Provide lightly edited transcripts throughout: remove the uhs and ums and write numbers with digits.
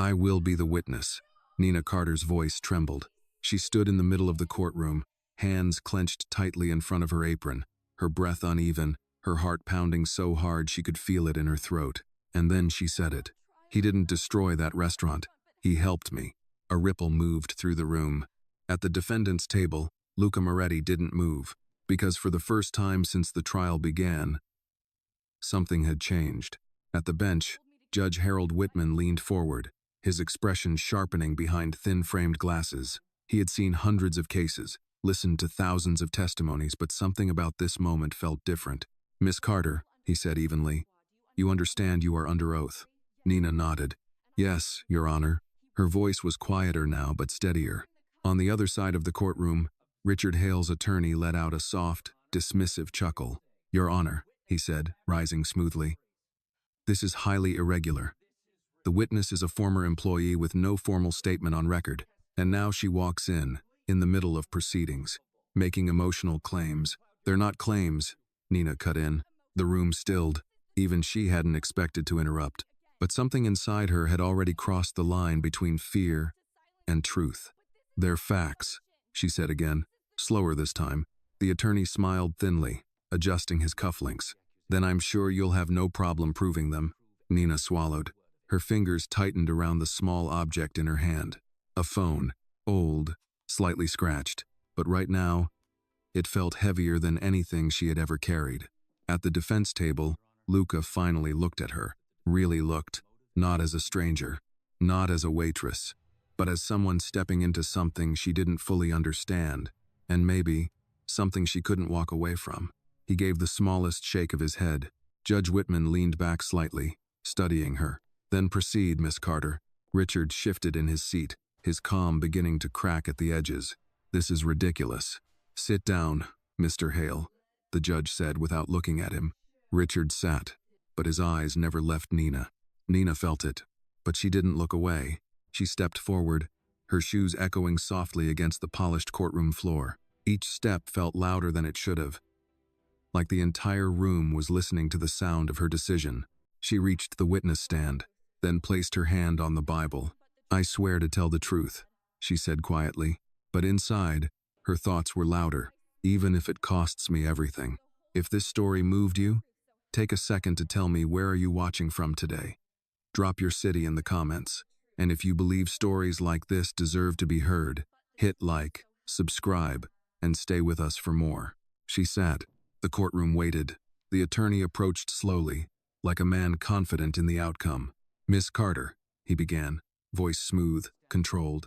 I will be the witness. Nina Carter's voice trembled. She stood in the middle of the courtroom, hands clenched tightly in front of her apron, her breath uneven, her heart pounding so hard she could feel it in her throat. And then she said it. He didn't destroy that restaurant. He helped me. A ripple moved through the room. At the defendant's table, Luca Moretti didn't move, because for the first time since the trial began, something had changed. At the bench, Judge Harold Whitman leaned forward, his expression sharpening behind thin-framed glasses. He had seen hundreds of cases, listened to thousands of testimonies, but something about this moment felt different. Miss Carter, he said evenly, you understand you are under oath. Nina nodded. Yes, Your Honor. Her voice was quieter now, but steadier. On the other side of the courtroom, Richard Hale's attorney let out a soft, dismissive chuckle. Your Honor, he said, rising smoothly. This is highly irregular. The witness is a former employee with no formal statement on record, and now she walks in the middle of proceedings, making emotional claims. They're not claims, Nina cut in. The room stilled. Even she hadn't expected to interrupt, but something inside her had already crossed the line between fear and truth. They're facts, she said again, slower this time. The attorney smiled thinly, adjusting his cufflinks. Then I'm sure you'll have no problem proving them. Nina swallowed. Her fingers tightened around the small object in her hand. A phone, old, slightly scratched, but right now, it felt heavier than anything she had ever carried. At the defense table, Luca finally looked at her, really looked, not as a stranger, not as a waitress, but as someone stepping into something she didn't fully understand, and maybe something she couldn't walk away from. He gave the smallest shake of his head. Judge Whitman leaned back slightly, studying her. Then proceed, Miss Carter. Richard shifted in his seat, his calm beginning to crack at the edges. This is ridiculous. Sit down, Mr. Hale, the judge said without looking at him. Richard sat, but his eyes never left Nina. Nina felt it, but she didn't look away. She stepped forward, her shoes echoing softly against the polished courtroom floor. Each step felt louder than it should have, like the entire room was listening to the sound of her decision. She reached the witness stand, then placed her hand on the Bible. I swear to tell the truth, she said quietly, but inside, her thoughts were louder, even if it costs me everything. If this story moved you, take a second to tell me where are you watching from today. Drop your city in the comments, and if you believe stories like this deserve to be heard, hit like, subscribe, and stay with us for more. She sat. The courtroom waited. The attorney approached slowly, like a man confident in the outcome. Miss Carter, he began, voice smooth, controlled.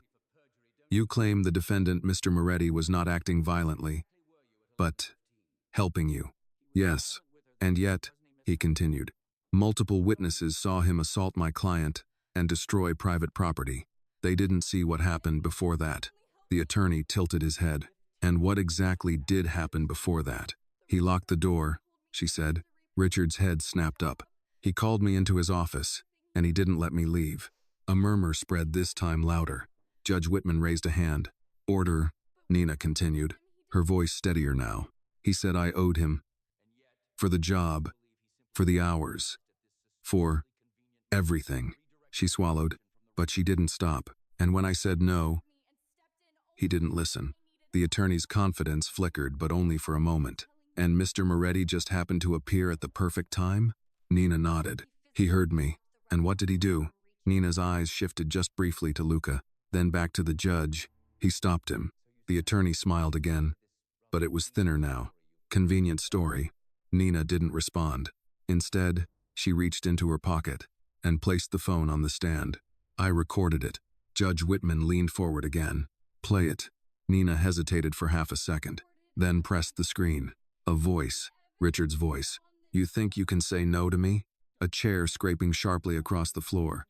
You claim the defendant, Mr. Moretti, was not acting violently, but helping you. Yes, and yet, he continued, multiple witnesses saw him assault my client and destroy private property. They didn't see what happened before that. The attorney tilted his head. And what exactly did happen before that? He locked the door, she said. Richard's head snapped up. He called me into his office, and he didn't let me leave. A murmur spread, this time louder. Judge Whitman raised a hand. Order, Nina continued, her voice steadier now. He said I owed him. For the job, for the hours, for everything. She swallowed, but she didn't stop. And when I said no, he didn't listen. The attorney's confidence flickered, but only for a moment. And Mr. Moretti just happened to appear at the perfect time? Nina nodded. He heard me. And what did he do? Nina's eyes shifted just briefly to Luca, then back to the judge. He stopped him. The attorney smiled again, but it was thinner now. Convenient story. Nina didn't respond. Instead, she reached into her pocket and placed the phone on the stand. I recorded it. Judge Whitman leaned forward again. Play it. Nina hesitated for half a second, then pressed the screen. A voice, Richard's voice. You think you can say no to me? A chair scraping sharply across the floor.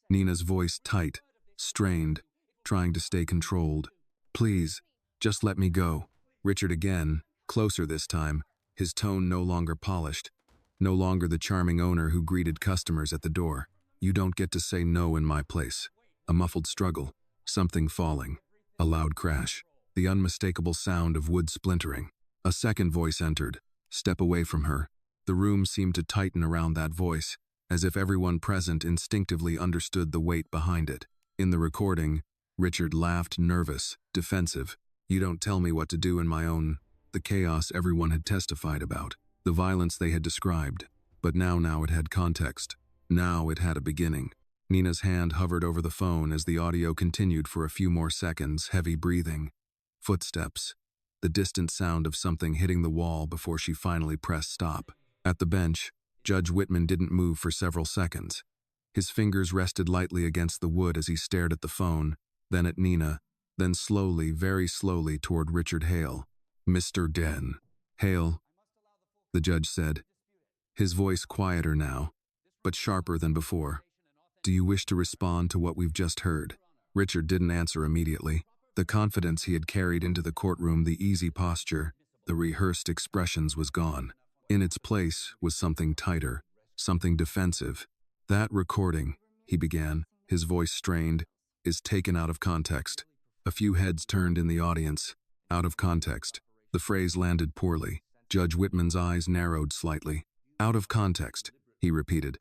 Nina's voice tight, strained, trying to stay controlled. Please, just let me go. Richard again, closer this time, his tone no longer polished, no longer the charming owner who greeted customers at the door. You don't get to say no in my place. A muffled struggle, something falling. A loud crash, the unmistakable sound of wood splintering. A second voice entered. Step away from her. The room seemed to tighten around that voice, as if everyone present instinctively understood the weight behind it. In the recording, Richard laughed, nervous, defensive. "You don't tell me what to do in my own..." The chaos everyone had testified about, the violence they had described. But now it had context. Now it had a beginning. Nina's hand hovered over the phone as the audio continued for a few more seconds, heavy breathing. Footsteps. The distant sound of something hitting the wall before she finally pressed stop. At the bench, Judge Whitman didn't move for several seconds. His fingers rested lightly against the wood as he stared at the phone, then at Nina, then slowly, very slowly toward Richard Hale. "Mr. Den." "Hale," the judge said, his voice quieter now, but sharper than before. "Do you wish to respond to what we've just heard?" Richard didn't answer immediately. The confidence he had carried into the courtroom, the easy posture, the rehearsed expressions was gone. In its place was something tighter, something defensive. "That recording," he began, his voice strained, "is taken out of context." A few heads turned in the audience. Out of context. The phrase landed poorly. Judge Whitman's eyes narrowed slightly. "Out of context," he repeated.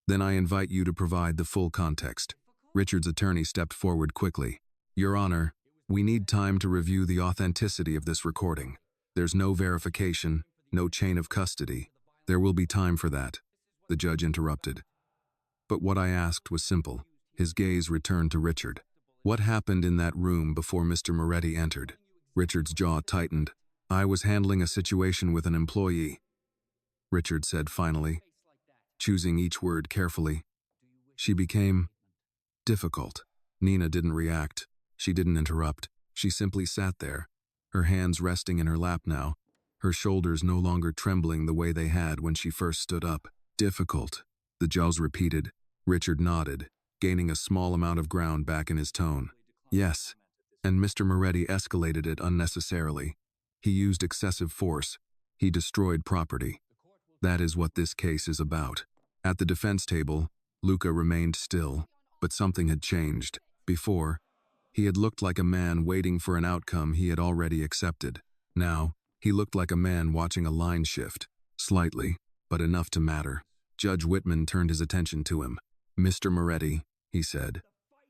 "Then I invite you to provide the full context." Richard's attorney stepped forward quickly. "Your Honor, we need time to review the authenticity of this recording. There's no verification, no chain of custody. There will be time for that," the judge interrupted. "But what I asked was simple." His gaze returned to Richard. "What happened in that room before Mr. Moretti entered?" Richard's jaw tightened. "I was handling a situation with an employee," Richard said finally, choosing each word carefully. "She became difficult." Nina didn't react. She didn't interrupt. She simply sat there, her hands resting in her lap now, her shoulders no longer trembling the way they had when she first stood up. "Difficult," the judge repeated. Richard nodded, gaining a small amount of ground back in his tone. "Yes, and Mr. Moretti escalated it unnecessarily. He used excessive force. He destroyed property. That is what this case is about." At the defense table, Luca remained still, but something had changed. Before, he had looked like a man waiting for an outcome he had already accepted. Now, he looked like a man watching a line shift, slightly, but enough to matter. Judge Whitman turned his attention to him. "Mr. Moretti," he said,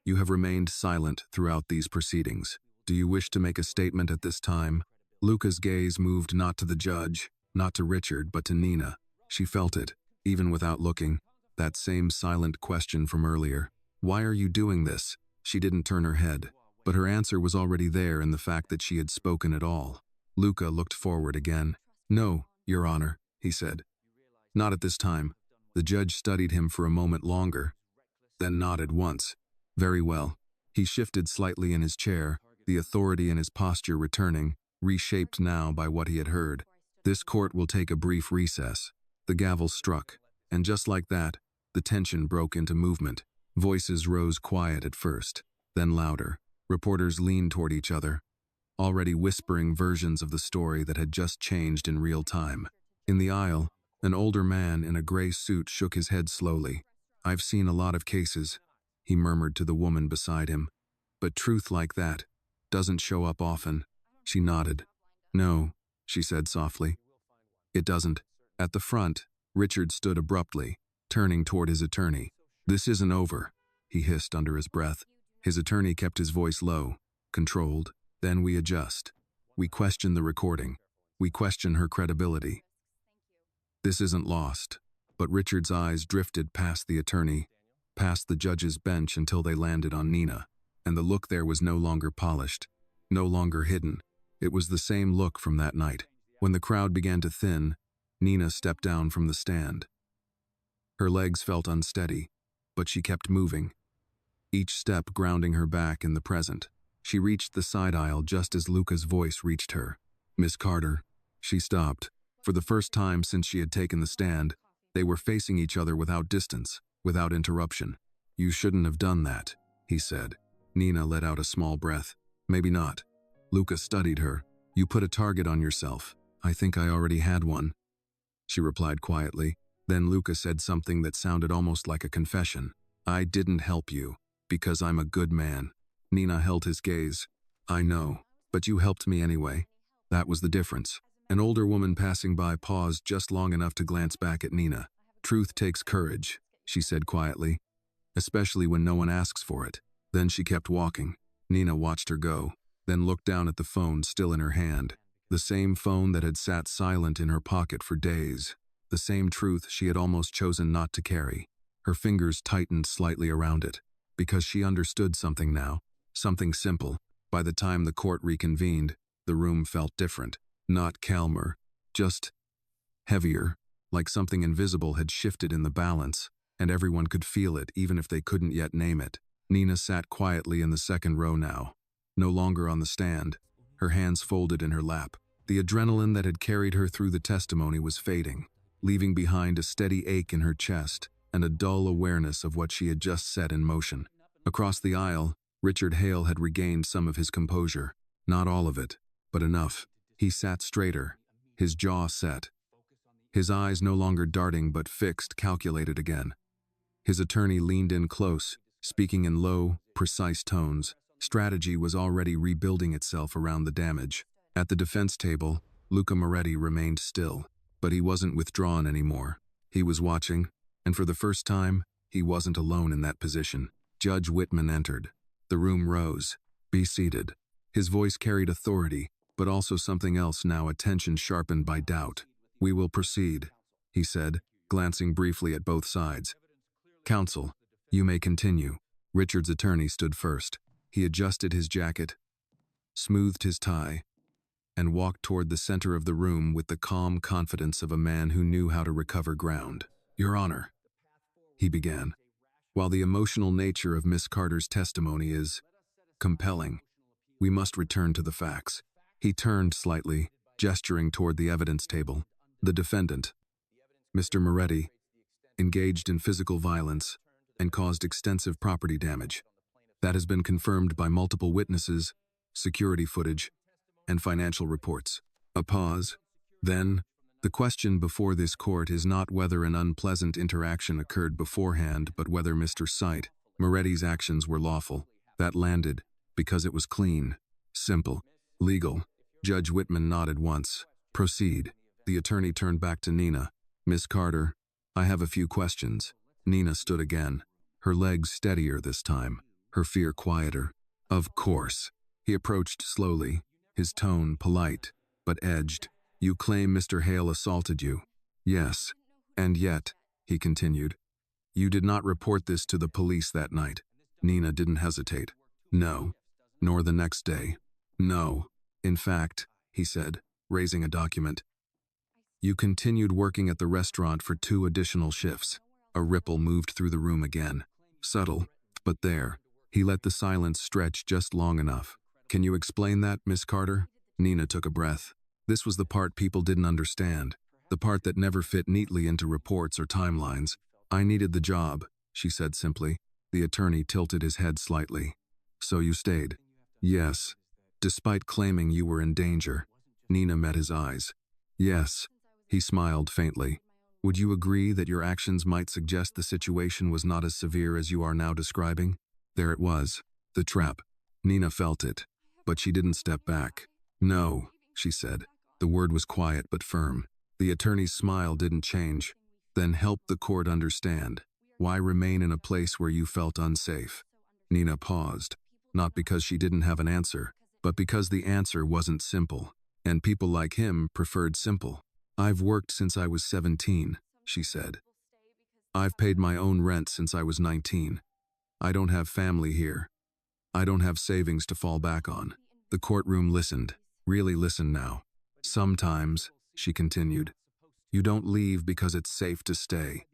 "you have remained silent throughout these proceedings. Do you wish to make a statement at this time?" Luca's gaze moved not to the judge, not to Richard, but to Nina. She felt it, even without looking. That same silent question from earlier. "Why are you doing this?" She didn't turn her head, but her answer was already there in the fact that she had spoken at all. Luca looked forward again. "No, Your Honor," he said. "Not at this time." The judge studied him for a moment longer, then nodded once. "Very well." He shifted slightly in his chair, the authority in his posture returning, reshaped now by what he had heard. "This court will take a brief recess." The gavel struck, and just like that, the tension broke into movement. Voices rose quiet at first, then louder. Reporters leaned toward each other, already whispering versions of the story that had just changed in real time. In the aisle, an older man in a gray suit shook his head slowly. "I've seen a lot of cases," he murmured to the woman beside him. "But truth like that doesn't show up often." She nodded. "No," she said softly. "It doesn't." At the front, Richard stood abruptly, turning toward his attorney. "This isn't over," he hissed under his breath. His attorney kept his voice low, controlled. "Then we adjust. We question the recording. We question her credibility. This isn't lost." But Richard's eyes drifted past the attorney, past the judge's bench until they landed on Nina, and the look there was no longer polished, no longer hidden. It was the same look from that night. When the crowd began to thin, Nina stepped down from the stand. Her legs felt unsteady, but she kept moving, each step grounding her back in the present. She reached the side aisle just as Luca's voice reached her. "Miss Carter." She stopped. For the first time since she had taken the stand, they were facing each other without distance, without interruption. "You shouldn't have done that," he said. Nina let out a small breath. "Maybe not." Luca studied her. "You put a target on yourself. I think I already had one," she replied quietly. Then Luca said something that sounded almost like a confession. "I didn't help you, because I'm a good man." Nina held his gaze. "I know, but you helped me anyway." That was the difference. An older woman passing by paused just long enough to glance back at Nina. "Truth takes courage," she said quietly, especially when no one asks for it. Then she kept walking. Nina watched her go, then looked down at the phone still in her hand. The same phone that had sat silent in her pocket for days. The same truth she had almost chosen not to carry. Her fingers tightened slightly around it, because she understood something now, something simple. By the time the court reconvened, the room felt different. Not calmer, just heavier, like something invisible had shifted in the balance, and everyone could feel it even if they couldn't yet name it. Nina sat quietly in the second row now, no longer on the stand, her hands folded in her lap. The adrenaline that had carried her through the testimony was fading, leaving behind a steady ache in her chest and a dull awareness of what she had just set in motion. Across the aisle, Richard Hale had regained some of his composure. Not all of it, but enough. He sat straighter, his jaw set, his eyes no longer darting but fixed, calculated again. His attorney leaned in close, speaking in low, precise tones. Strategy was already rebuilding itself around the damage. At the defense table, Luca Moretti remained still, but he wasn't withdrawn anymore. He was watching, and for the first time, he wasn't alone in that position. Judge Whitman entered. The room rose. "Be seated." His voice carried authority, but also something else now, attention sharpened by doubt. "We will proceed," he said, glancing briefly at both sides. "Counsel, you may continue." Richard's attorney stood first. He adjusted his jacket, smoothed his tie, and walked toward the center of the room with the calm confidence of a man who knew how to recover ground. "Your Honor," he began, "while the emotional nature of Miss Carter's testimony is compelling, we must return to the facts." He turned slightly, gesturing toward the evidence table. "The defendant, Mr. Moretti, engaged in physical violence and caused extensive property damage. That has been confirmed by multiple witnesses, security footage, and financial reports." A pause. Then, "The question before this court is not whether an unpleasant interaction occurred beforehand, but whether Mr. Sight, Moretti's actions were lawful. That landed, because it was clean, simple, legal." Judge Whitman nodded once. "Proceed." The attorney turned back to Nina. "Miss Carter, I have a few questions." Nina stood again, her legs steadier this time, her fear quieter. "Of course." He approached slowly, his tone polite, but edged. "You claim Mr. Hale assaulted you." "Yes. And yet," he continued, "you did not report this to the police that night." Nina didn't hesitate. "No. Nor the next day." "No. In fact," he said, raising a document, "you continued working at the restaurant for 2 additional shifts." A ripple moved through the room again. Subtle, but there. He let the silence stretch just long enough. "Can you explain that, Miss Carter?" Nina took a breath. This was the part people didn't understand, the part that never fit neatly into reports or timelines. "I needed the job," she said simply. The attorney tilted his head slightly. "So you stayed?" "Yes. Despite claiming you were in danger." Nina met his eyes. "Yes." He smiled faintly. "Would you agree that your actions might suggest the situation was not as severe as you are now describing?" There it was, the trap. Nina felt it, but she didn't step back. "No," she said. The word was quiet but firm. The attorney's smile didn't change. "Then help the court understand. Why remain in a place where you felt unsafe?" Nina paused, not because she didn't have an answer, but because the answer wasn't simple, and people like him preferred simple. "I've worked since I was 17, she said. "I've paid my own rent since I was 19. I don't have family here. I don't have savings to fall back on." The courtroom listened, really listened now. "Sometimes," she continued, "you don't leave because it's safe to stay.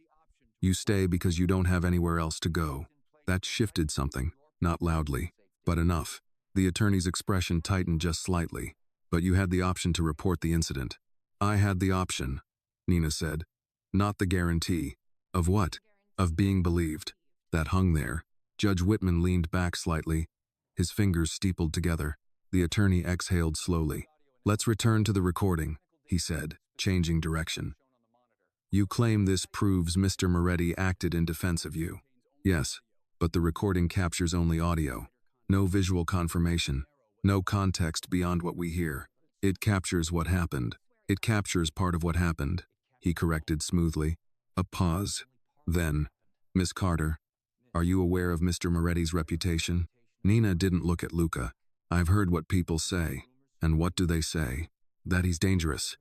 You stay because you don't have anywhere else to go." That shifted something, not loudly, but enough. The attorney's expression tightened just slightly. "But you had the option to report the incident." "I had the option," Nina said. "Not the guarantee." "Of what?" "Of being believed." That hung there. Judge Whitman leaned back slightly, his fingers steepled together. The attorney exhaled slowly. "Let's return to the recording," he said, changing direction. "You claim this proves Mr. Moretti acted in defense of you." "Yes, but the recording captures only audio. No visual confirmation. No context beyond what we hear. It captures what happened. It captures part of what happened," he corrected smoothly. A pause. Then, Miss Carter, are you aware of Mr. Moretti's reputation? Nina didn't look at Luca. I've heard what people say. And what do they say? That he's dangerous.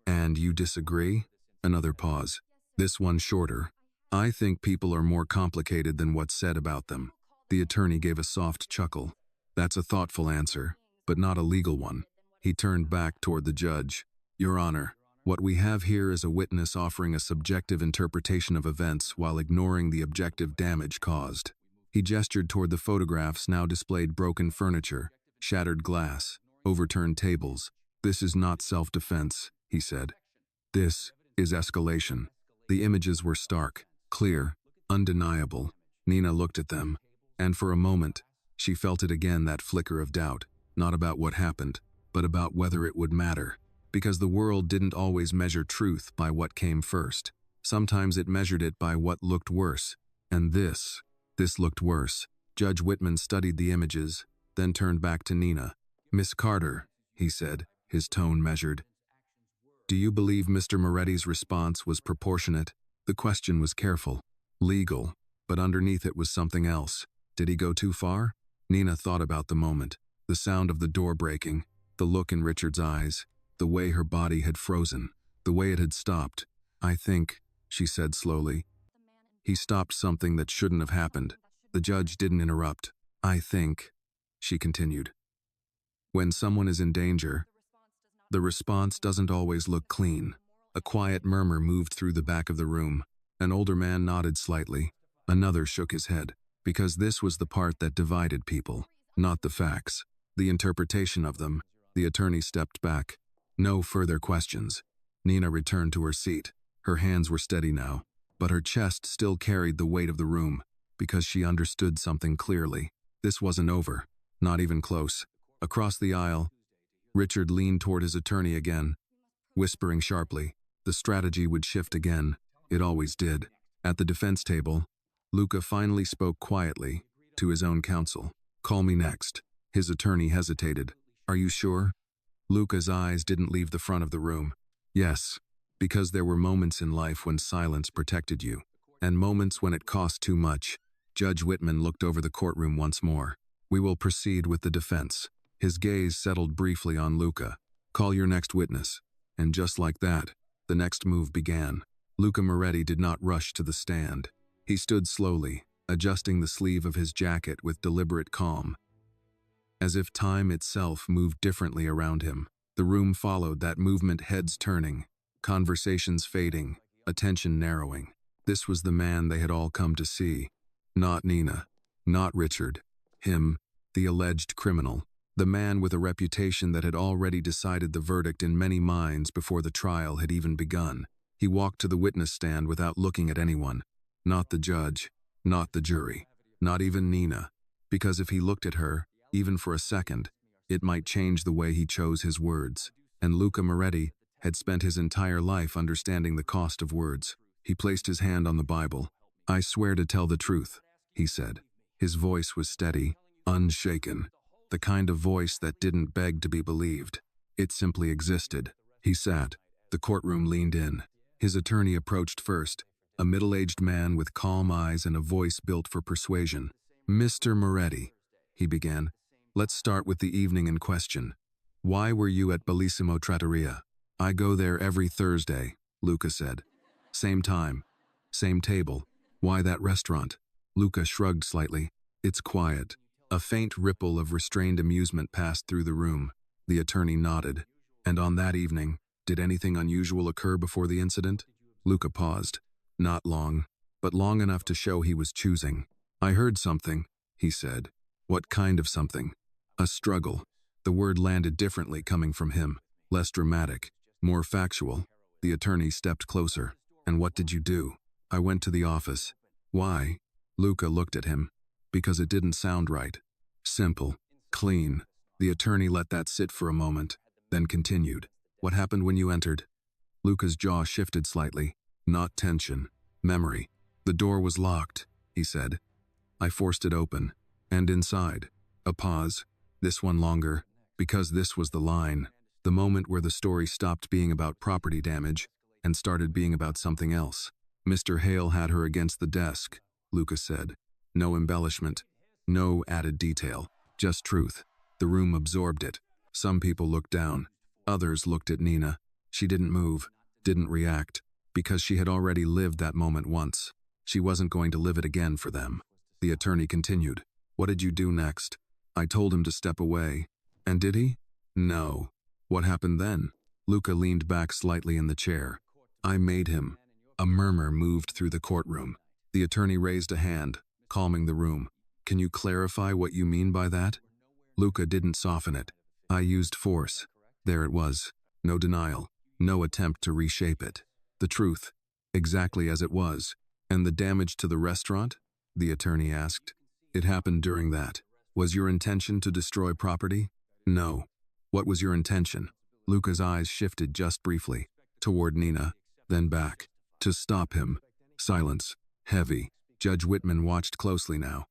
And you disagree? Another pause. This one shorter. I think people are more complicated than what's said about them. The attorney gave a soft chuckle. That's a thoughtful answer, but not a legal one. He turned back toward the judge. Your Honor, what we have here is a witness offering a subjective interpretation of events while ignoring the objective damage caused. He gestured toward the photographs now displayed broken furniture, shattered glass, overturned tables. This is not self-defense, he said. This is escalation. The images were stark, clear, undeniable. Nina looked at them, and for a moment, she felt it again, that flicker of doubt, not about what happened, but about whether it would matter. Because the world didn't always measure truth by what came first. Sometimes it measured it by what looked worse. And this looked worse. Judge Whitman studied the images, then turned back to Nina. Miss Carter, he said, his tone measured. Do you believe Mr. Moretti's response was proportionate? The question was careful, legal, but underneath it was something else. Did he go too far? Nina thought about the moment, the sound of the door breaking, the look in Richard's eyes, the way her body had frozen, the way it had stopped. I think, she said slowly. He stopped something that shouldn't have happened. The judge didn't interrupt. I think, she continued. When someone is in danger, the response doesn't always look clean. A quiet murmur moved through the back of the room. An older man nodded slightly. Another shook his head, because this was the part that divided people, not the facts, the interpretation of them. The attorney stepped back. No further questions. Nina returned to her seat. Her hands were steady now, but her chest still carried the weight of the room, because she understood something clearly. This wasn't over, not even close. Across the aisle, Richard leaned toward his attorney again, whispering sharply. The strategy would shift again. It always did. At the defense table, Luca finally spoke quietly to his own counsel. Call me next. His attorney hesitated. Are you sure? Luca's eyes didn't leave the front of the room. Yes, because there were moments in life when silence protected you, and moments when it cost too much. Judge Whitman looked over the courtroom once more. We will proceed with the defense. His gaze settled briefly on Luca. Call your next witness. And just like that, the next move began. Luca Moretti did not rush to the stand. He stood slowly, adjusting the sleeve of his jacket with deliberate calm, as if time itself moved differently around him. The room followed that movement, heads turning, conversations fading, attention narrowing. This was the man they had all come to see. Not Nina, not Richard. Him, the alleged criminal. The man with a reputation that had already decided the verdict in many minds before the trial had even begun. He walked to the witness stand without looking at anyone. Not the judge, not the jury, not even Nina. Because if he looked at her, even for a second, it might change the way he chose his words. And Luca Moretti had spent his entire life understanding the cost of words. He placed his hand on the Bible. I swear to tell the truth, he said. His voice was steady, unshaken. The kind of voice that didn't beg to be believed. It simply existed. He sat. The courtroom leaned in. His attorney approached first, a middle-aged man with calm eyes and a voice built for persuasion. Mr. Moretti, he began. Let's start with the evening in question. Why were you at Bellissimo Trattoria? I go there every Thursday, Luca said. Same time, same table. Why that restaurant? Luca shrugged slightly. It's quiet. A faint ripple of restrained amusement passed through the room. The attorney nodded. And on that evening, did anything unusual occur before the incident? Luca paused. Not long, but long enough to show he was choosing. I heard something, he said. What kind of something? A struggle. The word landed differently coming from him. Less dramatic, more factual. The attorney stepped closer. And what did you do? I went to the office. Why? Luca looked at him. Because it didn't sound right. Simple. Clean. The attorney let that sit for a moment, then continued. What happened when you entered? Luca's jaw shifted slightly. Not tension. Memory. The door was locked, he said. I forced it open. And inside. A pause. This one longer. Because this was the line. The moment where the story stopped being about property damage and started being about something else. Mr. Hale had her against the desk. Lucas said. No embellishment. No added detail. Just truth. The room absorbed it. Some people looked down. Others looked at Nina. She didn't move, didn't react, because she had already lived that moment once. She wasn't going to live it again for them. The attorney continued. What did you do next? I told him to step away. And did he? No. What happened then? Luca leaned back slightly in the chair. I made him. A murmur moved through the courtroom. The attorney raised a hand, calming the room. Can you clarify what you mean by that? Luca didn't soften it. I used force. There it was. No denial. No attempt to reshape it. The truth. Exactly as it was. And the damage to the restaurant? The attorney asked. It happened during that. Was your intention to destroy property? No. What was your intention? Luca's eyes shifted just briefly, toward Nina, then back. To stop him. Silence. Heavy. Judge Whitman watched closely now.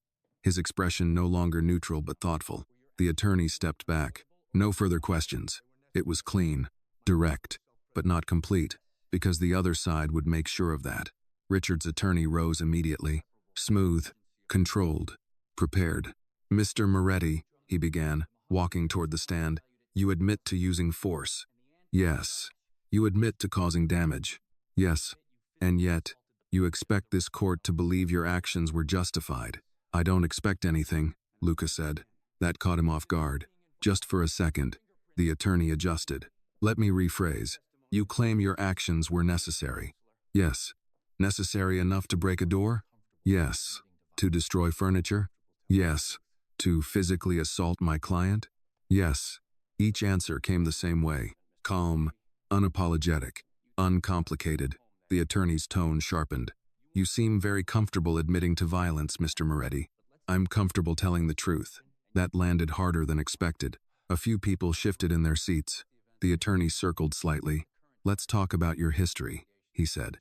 His expression no longer neutral but thoughtful. The attorney stepped back. No further questions. It was clean. Direct. But not complete, because the other side would make sure of that. Richard's attorney rose immediately. Smooth. Controlled. Prepared. Mr. Moretti, he began, walking toward the stand. You admit to using force. Yes. You admit to causing damage. Yes. And yet, you expect this court to believe your actions were justified. I don't expect anything, Luca said. That caught him off guard. Just for a second, the attorney adjusted. Let me rephrase. You claim your actions were necessary. Yes. Necessary enough to break a door? Yes. To destroy furniture? Yes. To physically assault my client? Yes. Each answer came the same way. Calm, unapologetic, uncomplicated. The attorney's tone sharpened. You seem very comfortable admitting to violence, Mr. Moretti. I'm comfortable telling the truth. That landed harder than expected. A few people shifted in their seats. The attorney circled slightly. Let's talk about your history, he said.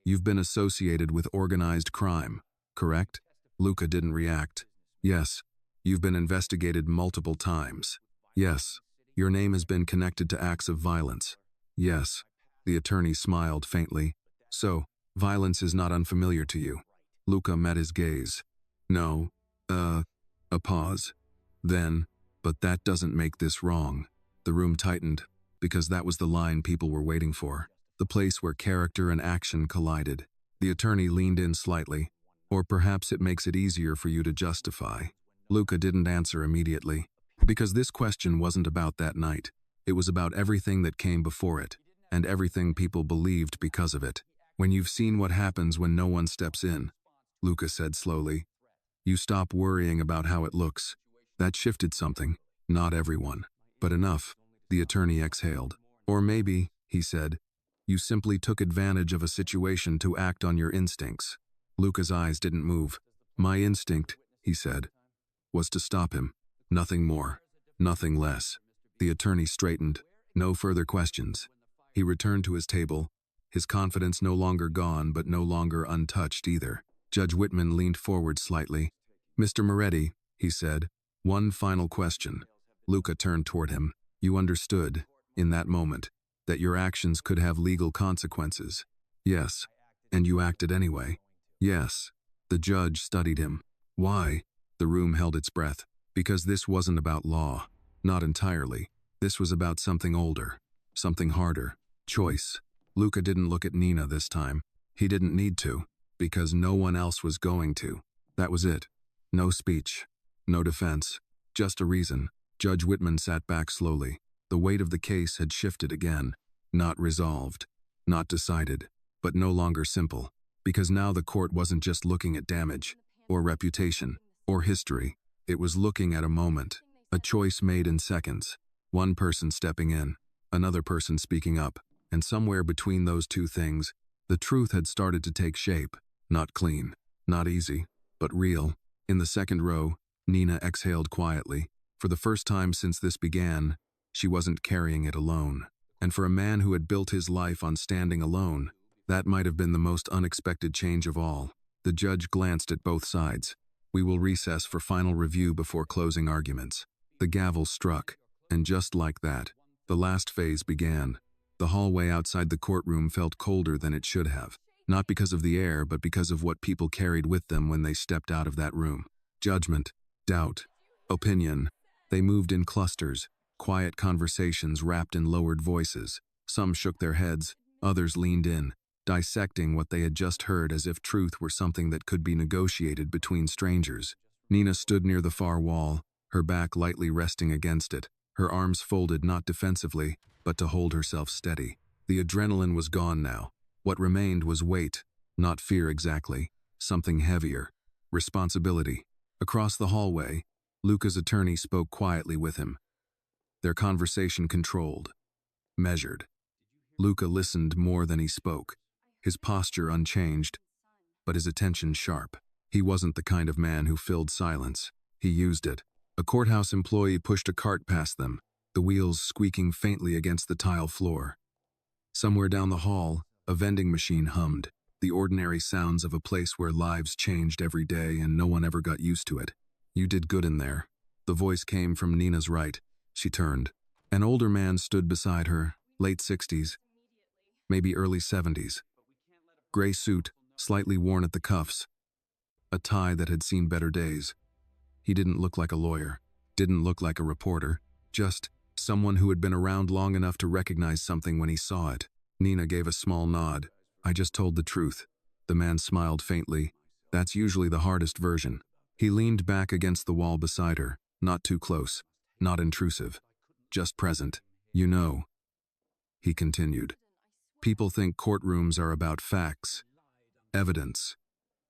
You've been associated with organized crime, correct? Luca didn't react. Yes. You've been investigated multiple times. Yes. Your name has been connected to acts of violence. Yes. The attorney smiled faintly. So, violence is not unfamiliar to you. Luca met his gaze. No. A pause. Then, but that doesn't make this wrong. The room tightened, because that was the line people were waiting for. The place where character and action collided. The attorney leaned in slightly. Or perhaps it makes it easier for you to justify. Luca didn't answer immediately, because this question wasn't about that night. It was about everything that came before it, and everything people believed because of it. When you've seen what happens when no one steps in, Luca said slowly, you stop worrying about how it looks. That shifted something. Not everyone, but enough. The attorney exhaled. Or maybe, he said, you simply took advantage of a situation to act on your instincts. Luca's eyes didn't move. My instinct, he said, was to stop him. Nothing more. Nothing less. The attorney straightened. No further questions. He returned to his table, his confidence no longer gone but no longer untouched either. Judge Whitman leaned forward slightly. Mr. Moretti, he said, one final question. Luca turned toward him. You understood, in that moment, that your actions could have legal consequences. Yes. And you acted anyway. Yes. The judge studied him. Why? The room held its breath. Because this wasn't about law. Not entirely. This was about something older. Something harder. Choice. Luca didn't look at Nina this time. He didn't need to, because no one else was going to. That was it. No speech. No defense. Just a reason. Judge Whitman sat back slowly. The weight of the case had shifted again. Not resolved. Not decided. But no longer simple. Because now the court wasn't just looking at damage, or reputation, or history. It was looking at a moment. A choice made in seconds. One person stepping in. Another person speaking up. And somewhere between those two things, the truth had started to take shape. Not clean. Not easy. But real. In the second row, Nina exhaled quietly. For the first time since this began, she wasn't carrying it alone. And for a man who had built his life on standing alone, that might have been the most unexpected change of all. The judge glanced at both sides. We will recess for final review before closing arguments. The gavel struck, and just like that, the last phase began. The hallway outside the courtroom felt colder than it should have. Not because of the air, but because of what people carried with them when they stepped out of that room. Judgment, doubt, opinion. They moved in clusters, quiet conversations wrapped in lowered voices. Some shook their heads, others leaned in, dissecting what they had just heard as if truth were something that could be negotiated between strangers. Nina stood near the far wall, her back lightly resting against it, her arms folded not defensively, but to hold herself steady. The adrenaline was gone now. What remained was weight, not fear exactly, something heavier. Responsibility. Across the hallway, Luca's attorney spoke quietly with him. Their conversation controlled, measured. Luca listened more than he spoke, his posture unchanged, but his attention sharp. He wasn't the kind of man who filled silence. He used it. A courthouse employee pushed a cart past them, the wheels squeaking faintly against the tile floor. Somewhere down the hall, a vending machine hummed, the ordinary sounds of a place where lives changed every day and no one ever got used to it. "You did good in there." The voice came from Nina's right. She turned. An older man stood beside her, late 60s, maybe early 70s. Gray suit, slightly worn at the cuffs. A tie that had seen better days. He didn't look like a lawyer, didn't look like a reporter, just someone who had been around long enough to recognize something when he saw it. Nina gave a small nod. "I just told the truth." The man smiled faintly. "That's usually the hardest version." He leaned back against the wall beside her, not too close, not intrusive, just present. "You know," he continued, "people think courtrooms are about facts, evidence,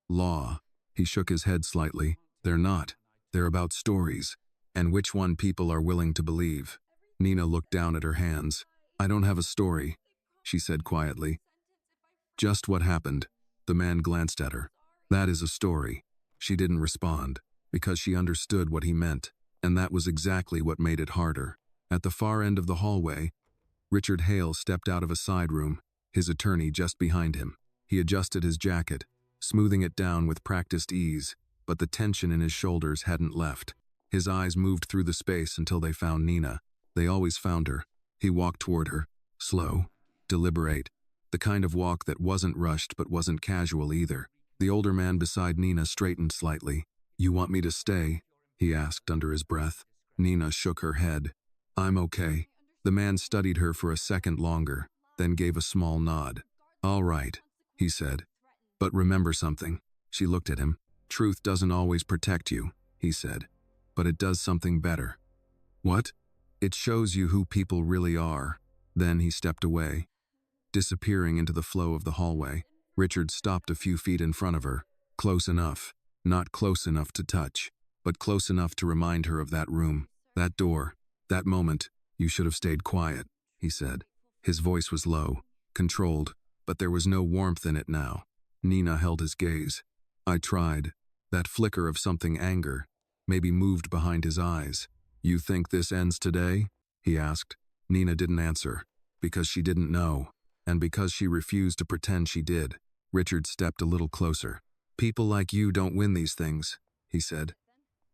law." He shook his head slightly. "They're not. They're about stories, and which one people are willing to believe." Nina looked down at her hands. "I don't have a story," she said quietly. "Just what happened." The man glanced at her. "That is a story." She didn't respond, because she understood what he meant, and that was exactly what made it harder. At the far end of the hallway, Richard Hale stepped out of a side room, his attorney just behind him. He adjusted his jacket, smoothing it down with practiced ease, but the tension in his shoulders hadn't left. His eyes moved through the space until they found Nina. They always found her. He walked toward her, slow, deliberate, the kind of walk that wasn't rushed but wasn't casual either. The older man beside Nina straightened slightly. "You want me to stay?" he asked under his breath. Nina shook her head. "I'm okay." The man studied her for a second longer, then gave a small nod. "All right," he said. "But remember something." She looked at him. "Truth doesn't always protect you," he said, "but it does something better." "What?" "It shows you who people really are." Then he stepped away, disappearing into the flow of the hallway. Richard stopped a few feet in front of her, close enough, not close enough to touch, but close enough to remind her of that room, that door, that moment. "You should have stayed quiet," he said. His voice was low, controlled, but there was no warmth in it now. Nina held his gaze. "I tried." That flicker of something anger, maybe moved behind his eyes. "You think this ends today?" he asked. Nina didn't answer, because she didn't know, and because she refused to pretend she did. Richard stepped a little closer. "People like you don't win these things," he said.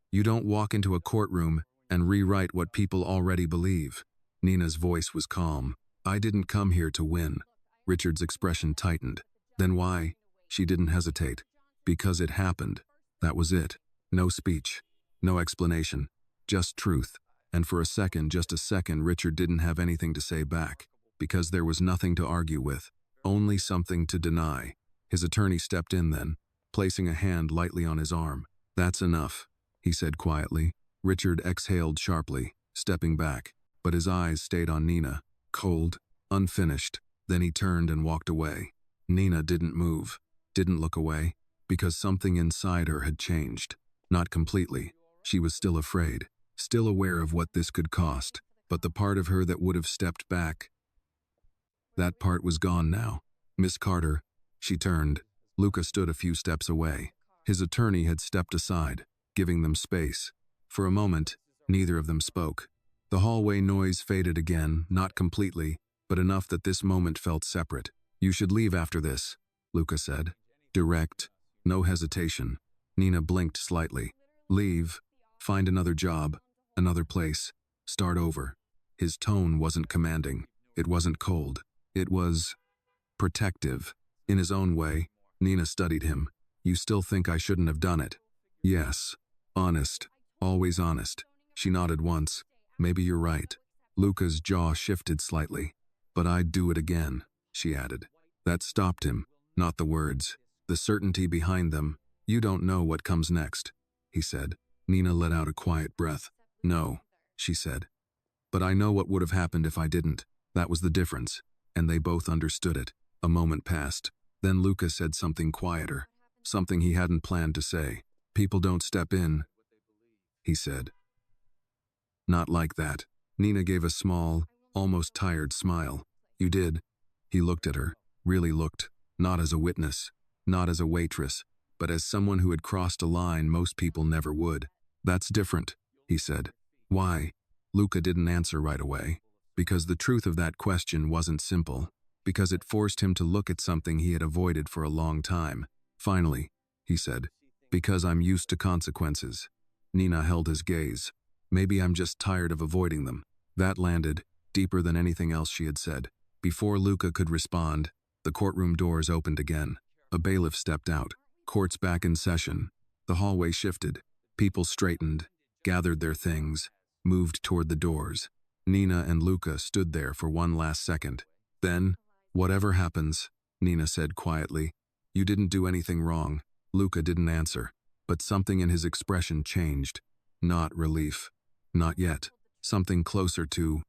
"You don't walk into a courtroom and rewrite what people already believe." Nina's voice was calm. "I didn't come here to win." Richard's expression tightened. "Then why?" She didn't hesitate. "Because it happened. That was it. No speech. No explanation. Just truth." And for a second, just a second, Richard didn't have anything to say back, because there was nothing to argue with, only something to deny. His attorney stepped in then, placing a hand lightly on his arm. "That's enough," he said quietly. Richard exhaled sharply, stepping back, but his eyes stayed on Nina, cold, unfinished. Then he turned and walked away. Nina didn't move, didn't look away, because something inside her had changed. Not completely. She was still afraid, still aware of what this could cost, but the part of her that would have stepped back, that part was gone now. "Miss Carter." She turned. Luca stood a few steps away. His attorney had stepped aside, giving them space. For a moment, neither of them spoke. The hallway noise faded again, not completely, but enough that this moment felt separate. "You should leave after this," Luca said. Direct, no hesitation. Nina blinked slightly. "Leave. Find another job, another place. Start over." His tone wasn't commanding. It wasn't cold. It was protective. In his own way, Nina studied him. You still think I shouldn't have done it? Yes. Honest. Always honest. She nodded once. Maybe you're right. Luca's jaw shifted slightly. But I'd do it again, she added. That stopped him, not the words. The certainty behind them. You don't know what comes next, he said. Nina let out a quiet breath. No, she said. But I know what would have happened if I didn't. That was the difference. And they both understood it. A moment passed. Then Luca said something quieter. Something he hadn't planned to say. People don't step in, he said. Not like that. Nina gave a small, almost tired smile. You did. He looked at her. Really looked. Not as a witness. Not as a waitress. But as someone who had crossed a line most people never would. That's different, he said. Why? Luca didn't answer right away. Because the truth of that question wasn't simple. Because it forced him to look at something he had avoided for a long time. Finally, he said, because I'm used to consequences. Nina held his gaze. Maybe I'm just tired of avoiding them. That landed, deeper than anything else she had said. Before Luca could respond, the courtroom doors opened again. A bailiff stepped out. Court's back in session. The hallway shifted. People straightened, gathered their things, moved toward the doors. Nina and Luca stood there for one last second. Then, whatever happens, Nina said quietly. You didn't do anything wrong. Luca didn't answer, but something in his expression changed. Not relief. Not yet. Something closer to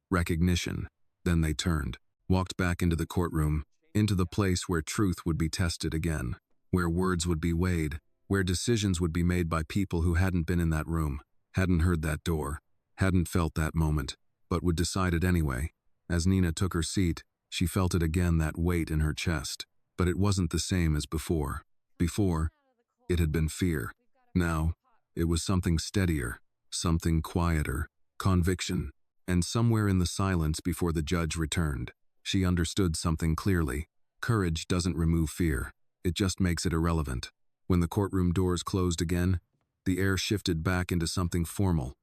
recognition. Then they turned, walked back into the courtroom, into the place where truth would be tested again, where words would be weighed, where decisions would be made by people who hadn't been in that room, hadn't heard that door, hadn't felt that moment, but would decide it anyway. As Nina took her seat, she felt it again, that weight in her chest. But it wasn't the same as before. Before, it had been fear. Now, it was something steadier, something quieter, conviction. And somewhere in the silence before the judge returned, she understood something clearly. Courage doesn't remove fear. It just makes it irrelevant. When the courtroom doors closed again, the air shifted back into something formal.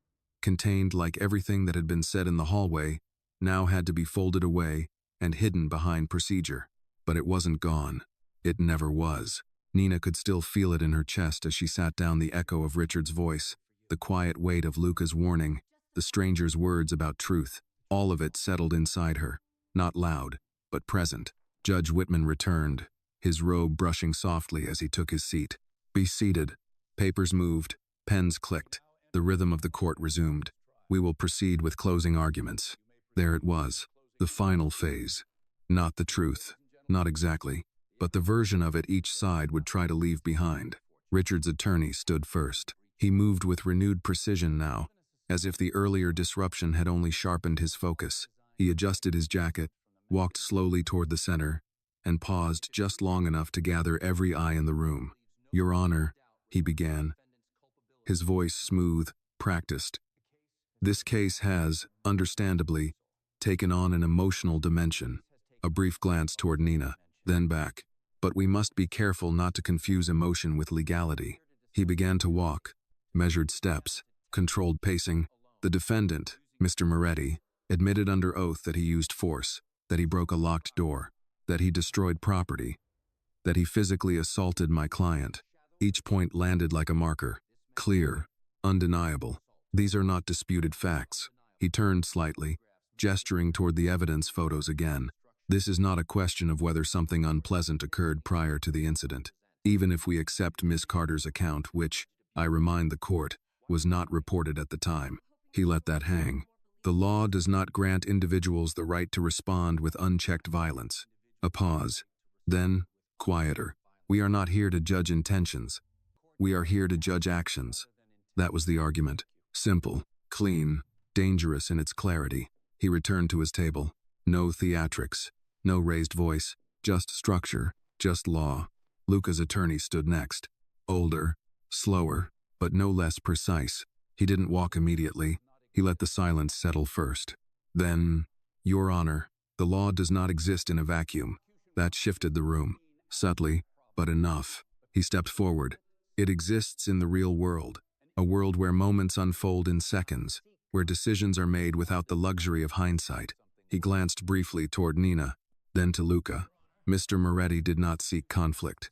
Contained, like everything that had been said in the hallway, now had to be folded away and hidden behind procedure. But it wasn't gone. It never was. Nina could still feel it in her chest as she sat down, the echo of Richard's voice, the quiet weight of Luca's warning, the stranger's words about truth. All of it settled inside her. Not loud, but present. Judge Whitman returned, his robe brushing softly as he took his seat. Be seated. Papers moved. Pens clicked. The rhythm of the court resumed. We will proceed with closing arguments. There it was. The final phase. Not the truth. Not exactly. But the version of it each side would try to leave behind. Richard's attorney stood first. He moved with renewed precision now, as if the earlier disruption had only sharpened his focus. He adjusted his jacket, walked slowly toward the center, and paused just long enough to gather every eye in the room. Your Honor, he began, his voice smooth, practiced. This case has, understandably, taken on an emotional dimension. A brief glance toward Nina, then back. But we must be careful not to confuse emotion with legality. He began to walk, measured steps, controlled pacing. The defendant, Mr. Moretti, admitted under oath that he used force, that he broke a locked door, that he destroyed property, that he physically assaulted my client. Each point landed like a marker, clear, undeniable. These are not disputed facts. He turned slightly, gesturing toward the evidence photos again. This is not a question of whether something unpleasant occurred prior to the incident. Even if we accept Miss Carter's account, which, I remind the court, was not reported at the time. He let that hang. The law does not grant individuals the right to respond with unchecked violence. A pause. Then, quieter. We are not here to judge intentions. We are here to judge actions. That was the argument. Simple, clean, dangerous in its clarity. He returned to his table. No theatrics. No raised voice. Just structure. Just law. Luca's attorney stood next. Older. Slower. But no less precise. He didn't walk immediately. He let the silence settle first. Then, Your Honor, the law does not exist in a vacuum. That shifted the room. Subtly, but enough. He stepped forward. It exists in the real world. A world where moments unfold in seconds, where decisions are made without the luxury of hindsight. He glanced briefly toward Nina, then to Luca. Mr. Moretti did not seek conflict.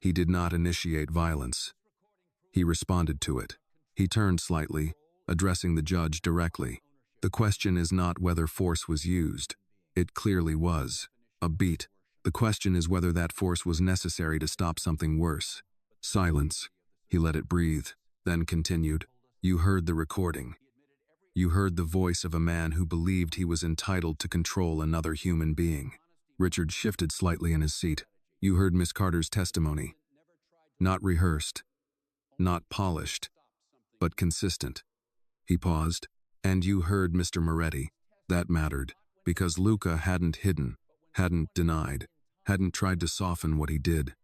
He did not initiate violence. He responded to it. He turned slightly, addressing the judge directly. The question is not whether force was used. It clearly was. A beat. The question is whether that force was necessary to stop something worse. Silence. He let it breathe, then continued. You heard the recording. You heard the voice of a man who believed he was entitled to control another human being. Richard shifted slightly in his seat. You heard Miss Carter's testimony. Not rehearsed, not polished, but consistent. He paused. And you heard Mr. Moretti. That mattered, because Luca hadn't hidden, hadn't denied, hadn't tried to soften what he did.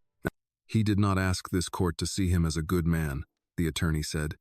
He did not ask this court to see him as a good man, the attorney said.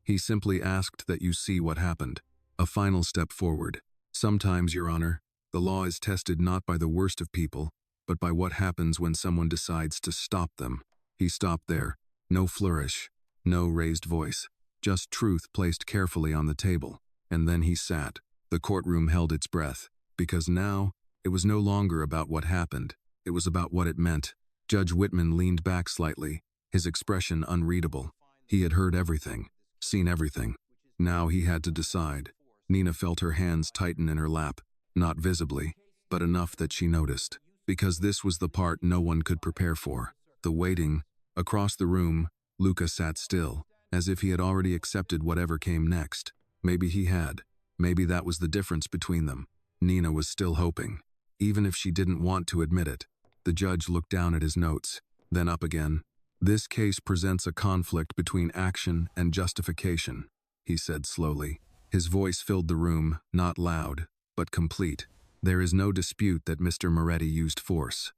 He simply asked that you see what happened. A final step forward. Sometimes, Your Honor, the law is tested not by the worst of people, but by what happens when someone decides to stop them. He stopped there. No flourish, no raised voice, just truth placed carefully on the table. And then he sat. The courtroom held its breath, because now it was no longer about what happened. It was about what it meant. Judge Whitman leaned back slightly, his expression unreadable. He had heard everything, seen everything. Now he had to decide. Nina felt her hands tighten in her lap, not visibly, but enough that she noticed. Because this was the part no one could prepare for. The waiting. Across the room, Luca sat still, as if he had already accepted whatever came next. Maybe he had. Maybe that was the difference between them. Nina was still hoping, even if she didn't want to admit it. The judge looked down at his notes, then up again. This case presents a conflict between action and justification, he said slowly. His voice filled the room, not loud, but complete. There is no dispute that Mr. Moretti used force.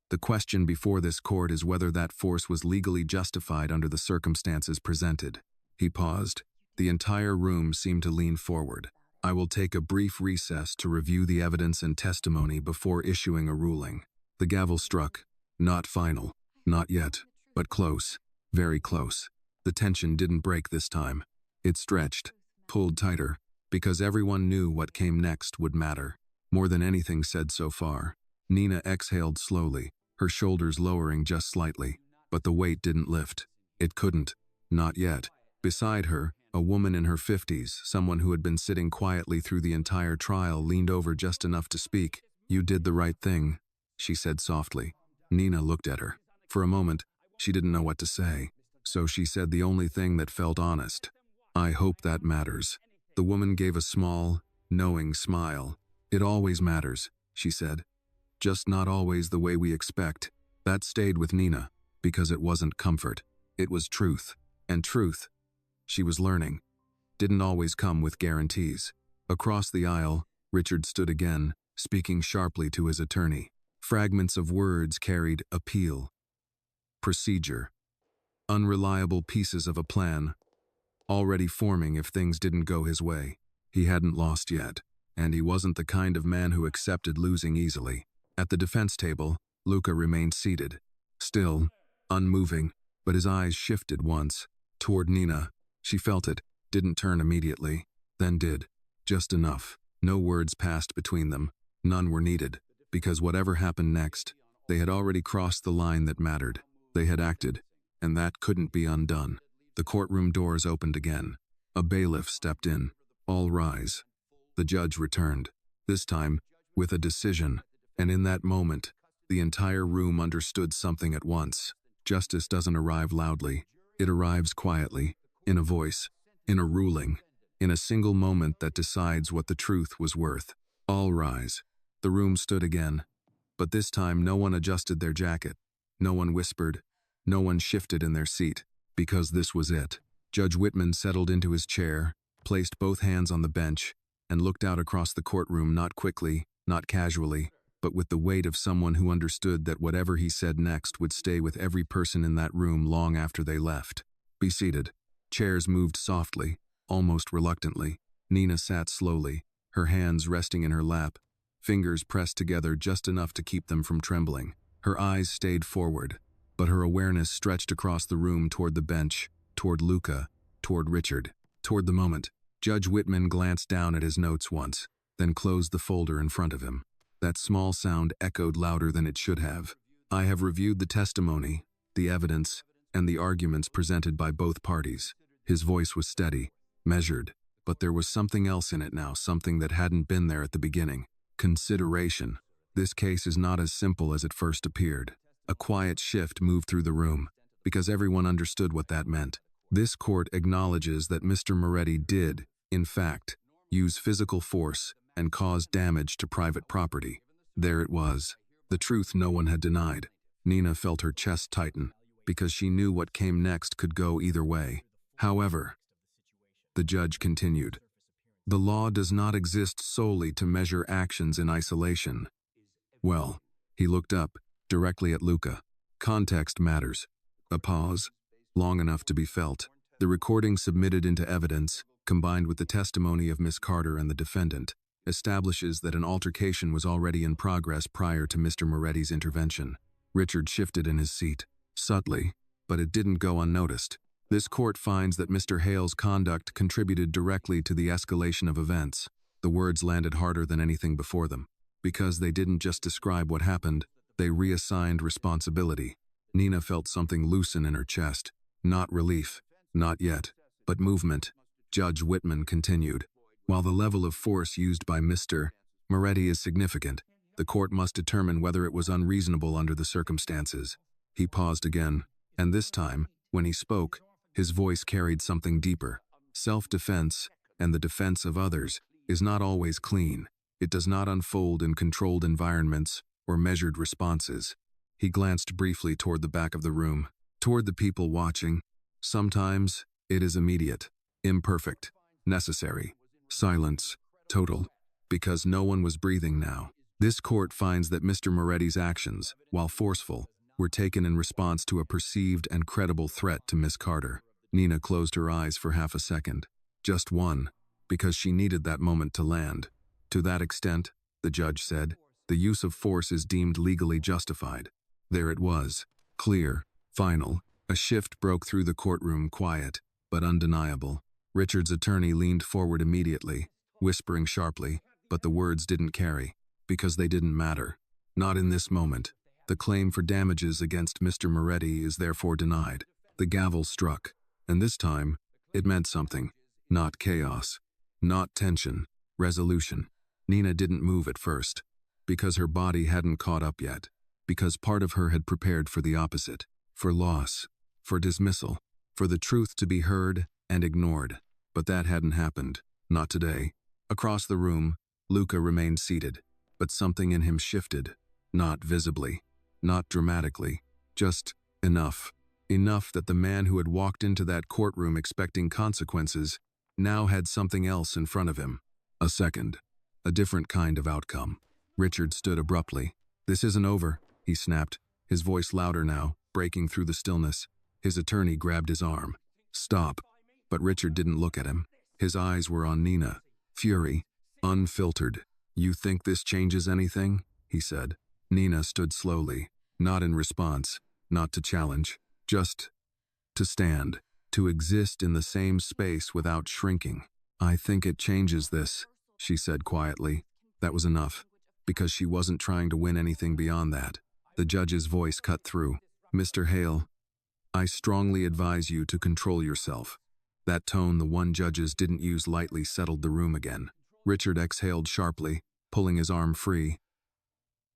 The question before this court is whether that force was legally justified under the circumstances presented. He paused. The entire room seemed to lean forward. I will take a brief recess to review the evidence and testimony before issuing a ruling. The gavel struck. Not final. Not yet. But close. Very close. The tension didn't break this time. It stretched, pulled tighter, because everyone knew what came next would matter. More than anything said so far. Nina exhaled slowly, her shoulders lowering just slightly, but the weight didn't lift. It couldn't. Not yet. Beside her, a woman in her 50s, someone who had been sitting quietly through the entire trial, leaned over just enough to speak. You did the right thing, she said softly. Nina looked at her. For a moment, she didn't know what to say, so she said the only thing that felt honest. I hope that matters. The woman gave a small, knowing smile. It always matters, she said. Just not always the way we expect. That stayed with Nina, because it wasn't comfort. It was truth. And truth, she was learning, didn't always come with guarantees. Across the aisle, Richard stood again, speaking sharply to his attorney. Fragments of words carried appeal, procedure, unreliable pieces of a plan, already forming if things didn't go his way. He hadn't lost yet, and he wasn't the kind of man who accepted losing easily. At the defense table, Luca remained seated, still, unmoving, but his eyes shifted once, toward Nina. She felt it, didn't turn immediately, then did. Just enough. No words passed between them. None were needed, because whatever happened next, they had already crossed the line that mattered. They had acted, and that couldn't be undone. The courtroom doors opened again. A bailiff stepped in. All rise. The judge returned, this time, with a decision, and in that moment, the entire room understood something at once. Justice doesn't arrive loudly. It arrives quietly, in a voice, in a ruling, in a single moment that decides what the truth was worth. All rise. The room stood again, but this time no one adjusted their jacket. No one whispered. No one shifted in their seat, because this was it. Judge Whitman settled into his chair, placed both hands on the bench, and looked out across the courtroom, not quickly, not casually, but with the weight of someone who understood that whatever he said next would stay with every person in that room long after they left. Be seated. Chairs moved softly, almost reluctantly. Nina sat slowly, her hands resting in her lap, fingers pressed together just enough to keep them from trembling. Her eyes stayed forward, but her awareness stretched across the room toward the bench, toward Luca, toward Richard, toward the moment. Judge Whitman glanced down at his notes once, then closed the folder in front of him. That small sound echoed louder than it should have. I have reviewed the testimony, the evidence, and the arguments presented by both parties. His voice was steady, measured, but there was something else in it now, something that hadn't been there at the beginning. Consideration. This case is not as simple as it first appeared. A quiet shift moved through the room, because everyone understood what that meant. This court acknowledges that Mr. Moretti did, in fact, use physical force and cause damage to private property. There it was, the truth no one had denied. Nina felt her chest tighten, because she knew what came next could go either way. However, the judge continued, the law does not exist solely to measure actions in isolation. Well, he looked up, directly at Luca. Context matters. A pause, long enough to be felt. The recording submitted into evidence, combined with the testimony of Miss Carter and the defendant, establishes that an altercation was already in progress prior to Mr. Moretti's intervention. Richard shifted in his seat, subtly, but it didn't go unnoticed. This court finds that Mr. Hale's conduct contributed directly to the escalation of events. The words landed harder than anything before them, because they didn't just describe what happened, they reassigned responsibility. Nina felt something loosen in her chest. Not relief, not yet, but movement. Judge Whitman continued. While the level of force used by Mr. Moretti is significant, the court must determine whether it was unreasonable under the circumstances. He paused again, and this time, when he spoke, his voice carried something deeper. Self-defense, and the defense of others, is not always clean. It does not unfold in controlled environments or measured responses. He glanced briefly toward the back of the room, toward the people watching. Sometimes, it is immediate, imperfect, necessary, silence, total, because no one was breathing now. This court finds that Mr. Moretti's actions, while forceful, were taken in response to a perceived and credible threat to Miss Carter. Nina closed her eyes for half a second. Just one, because she needed that moment to land. To that extent, the judge said, the use of force is deemed legally justified. There it was, clear, final. A shift broke through the courtroom, quiet, but undeniable. Richard's attorney leaned forward immediately, whispering sharply, but the words didn't carry, because they didn't matter. Not in this moment. The claim for damages against Mr. Moretti is therefore denied. The gavel struck, and this time, it meant something. Not chaos, not tension, resolution. Nina didn't move at first, because her body hadn't caught up yet, because part of her had prepared for the opposite, for loss, for dismissal, for the truth to be heard and ignored. But that hadn't happened, not today. Across the room, Luca remained seated, but something in him shifted, not visibly. Not dramatically, just enough. Enough that the man who had walked into that courtroom expecting consequences now had something else in front of him. A second. A different kind of outcome. Richard stood abruptly. This isn't over, he snapped, his voice louder now, breaking through the stillness. His attorney grabbed his arm. Stop. But Richard didn't look at him. His eyes were on Nina. Fury. Unfiltered. You think this changes anything? He said. Nina stood slowly. Not in response, not to challenge, just to stand, to exist in the same space without shrinking. I think it changes this, she said quietly. That was enough, because she wasn't trying to win anything beyond that. The judge's voice cut through. Mr. Hale, I strongly advise you to control yourself. That tone the one judges didn't use lightly settled the room again. Richard exhaled sharply, pulling his arm free.